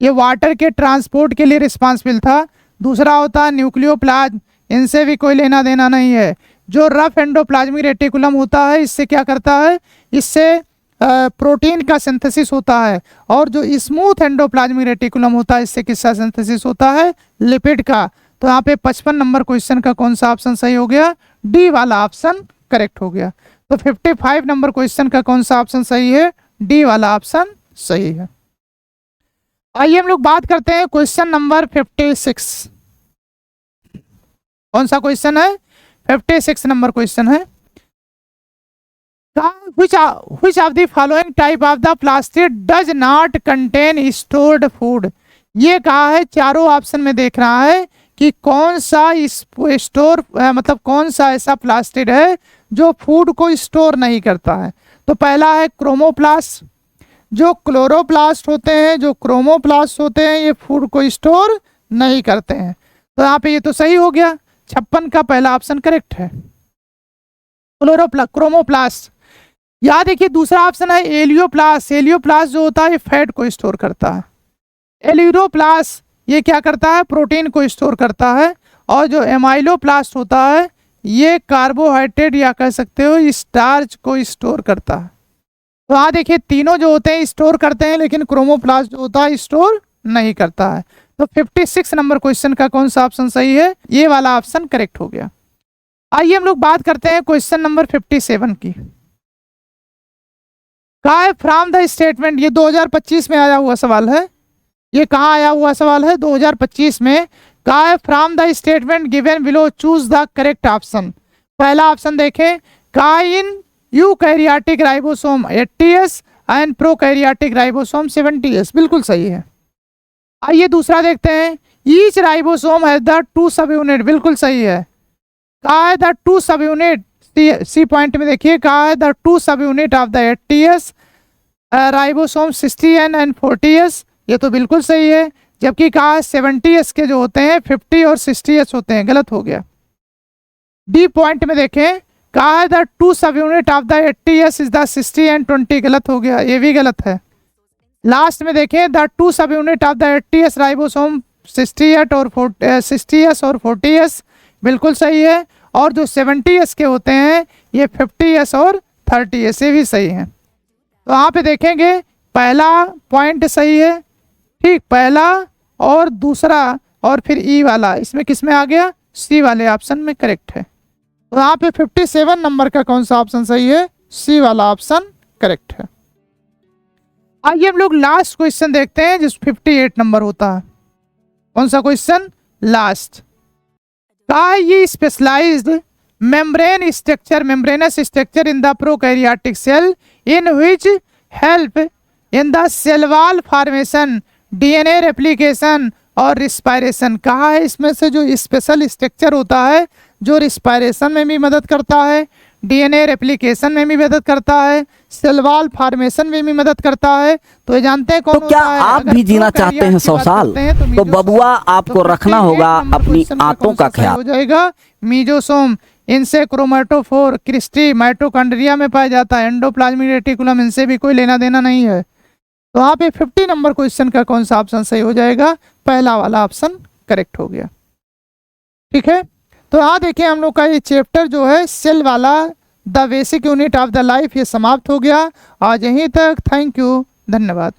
ये वाटर के ट्रांसपोर्ट के लिए रिस्पॉन्सिबल था। दूसरा होता है न्यूक्लियोप्लाज्म, इनसे भी कोई लेना देना नहीं है। जो रफ एंडोप्लाज्मिक रेटिकुलम होता है इससे क्या करता है, इससे प्रोटीन का सिंथेसिस होता है, और जो स्मूथ एंडोप्लाज्मिक रेटिकुलम होता है इससे किसका सिंथेसिस होता है, लिपिड का। तो यहाँ पे 55 नंबर क्वेश्चन का कौन सा ऑप्शन सही हो गया, डी वाला ऑप्शन करेक्ट हो गया। तो 55 नंबर क्वेश्चन का कौन सा ऑप्शन सही है, डी वाला ऑप्शन सही है। आइए हम लोग बात करते हैं क्वेश्चन नंबर 56। कौन सा क्वेश्चन है, 56 नंबर क्वेश्चन है। which of the following type of the plastic does not contain stored food। ये कहा है, चारों ऑप्शन में देख रहा है कि कौन सा स्टोर मतलब कौन सा ऐसा प्लास्टिड है जो फूड को स्टोर नहीं करता है। तो पहला है क्रोमोप्लास्ट, जो क्लोरोप्लास्ट होते हैं, जो क्रोमोप्लास्ट होते हैं ये फूड को स्टोर नहीं करते हैं। तो यहाँ पे ये तो सही हो गया, 56 का पहला ऑप्शन करेक्ट है, क्रोमोप्लास्ट। यहाँ देखिए दूसरा ऑप्शन है एलियोप्लास्ट। एलियोप्लास्ट जो होता है ये फैट को स्टोर करता है। एलियोप्लास्ट ये क्या करता है, प्रोटीन को स्टोर करता है। और जो एमाइलोप्लास्ट होता है ये कार्बोहाइड्रेट या कह सकते हो स्टार्च को स्टोर करता है। तो यहाँ देखिए तीनों जो होते हैं स्टोर करते हैं, लेकिन क्रोमोप्लास्ट जो होता है स्टोर नहीं करता है। तो 56 नंबर क्वेश्चन का कौन सा ऑप्शन सही है, ये वाला ऑप्शन करेक्ट हो गया। आइए हम लोग बात करते हैं क्वेश्चन नंबर 57 की। कहा है फ्रॉम द स्टेटमेंट, ये 2025 में आया हुआ सवाल है। ये कहाँ आया हुआ सवाल है, 2025 में। कहा है from the statement given below choose the correct option. पहला ऑप्शन देखें, कहा in eukaryotic ribosome 80s and prokaryotic ribosome 70s, बिल्कुल सही है। आइए दूसरा देखते हैं, ईच राइबोसोम हैज द 2 सब यूनिट, बिल्कुल सही है। कहा है द 2 सब यूनिट, सी पॉइंट में देखिए, कहा है द 2 सब unit of the 80s ribosome 60N and 40S, ये तो बिल्कुल सही है। जबकि कहा है 70S के जो होते हैं 50 और 60S होते हैं, गलत हो गया। डी पॉइंट में देखें, कहा है द 2 सब unit of the 80S is the 60 and 20, गलत हो गया, ये भी गलत है। लास्ट में देखें, द 2 सब unit of the 80S ribosome 60S और 40S, बिल्कुल सही है। और जो 70S के होते हैं ये 50S और 30S, ये भी सही है। तो यहाँ पे देखेंगे पहला पॉइंट सही है, ठीक, पहला और दूसरा और फिर ई वाला, इसमें किस में आ गया, सी वाले ऑप्शन में करेक्ट है। तो यहाँ पे 57 नंबर का कौन सा ऑप्शन सही है, सी वाला ऑप्शन करेक्ट है। आइए हम लोग लास्ट क्वेश्चन देखते हैं जिस 58 नंबर होता है। कौन सा क्वेश्चन, लास्ट। कहा ये specialized membrane structure, membranous structure in the prokaryotic cell in which help in the cell wall formation, DNA replication और रिस्पायरेशन। कहा है इसमें से जो स्पेशल स्ट्रक्चर होता है जो रिस्पायरेशन में भी मदद करता है, डीएनए रेप्लिकेशन में भी मदद करता है, सेल वॉल फॉर्मेशन में भी मदद करता है। तो ये जानते हैं कौन तो क्या आप भी जीना चाहते हैं 100 साल, तो बबुआ आपको रखना होगा अपनी आंतों का ख्याल। हो जाएगा मीजोसोम, इनसे क्रोमेटोफोर, क्रिस्टी, माइटोकॉन्ड्रिया में पाया जाता है, एंडोप्लाज्मिक रेटिकुलम इनसे भी कोई लेना देना नहीं है। तो यहाँ पे 50 नंबर क्वेश्चन का कौन सा ऑप्शन सही हो जाएगा, पहला वाला ऑप्शन करेक्ट हो गया। ठीक है, तो यहाँ देखिए हम लोग का ये चैप्टर जो है सेल वाला, the basic unit of the life, ये समाप्त हो गया। आज यहीं तक, थैंक यू, धन्यवाद।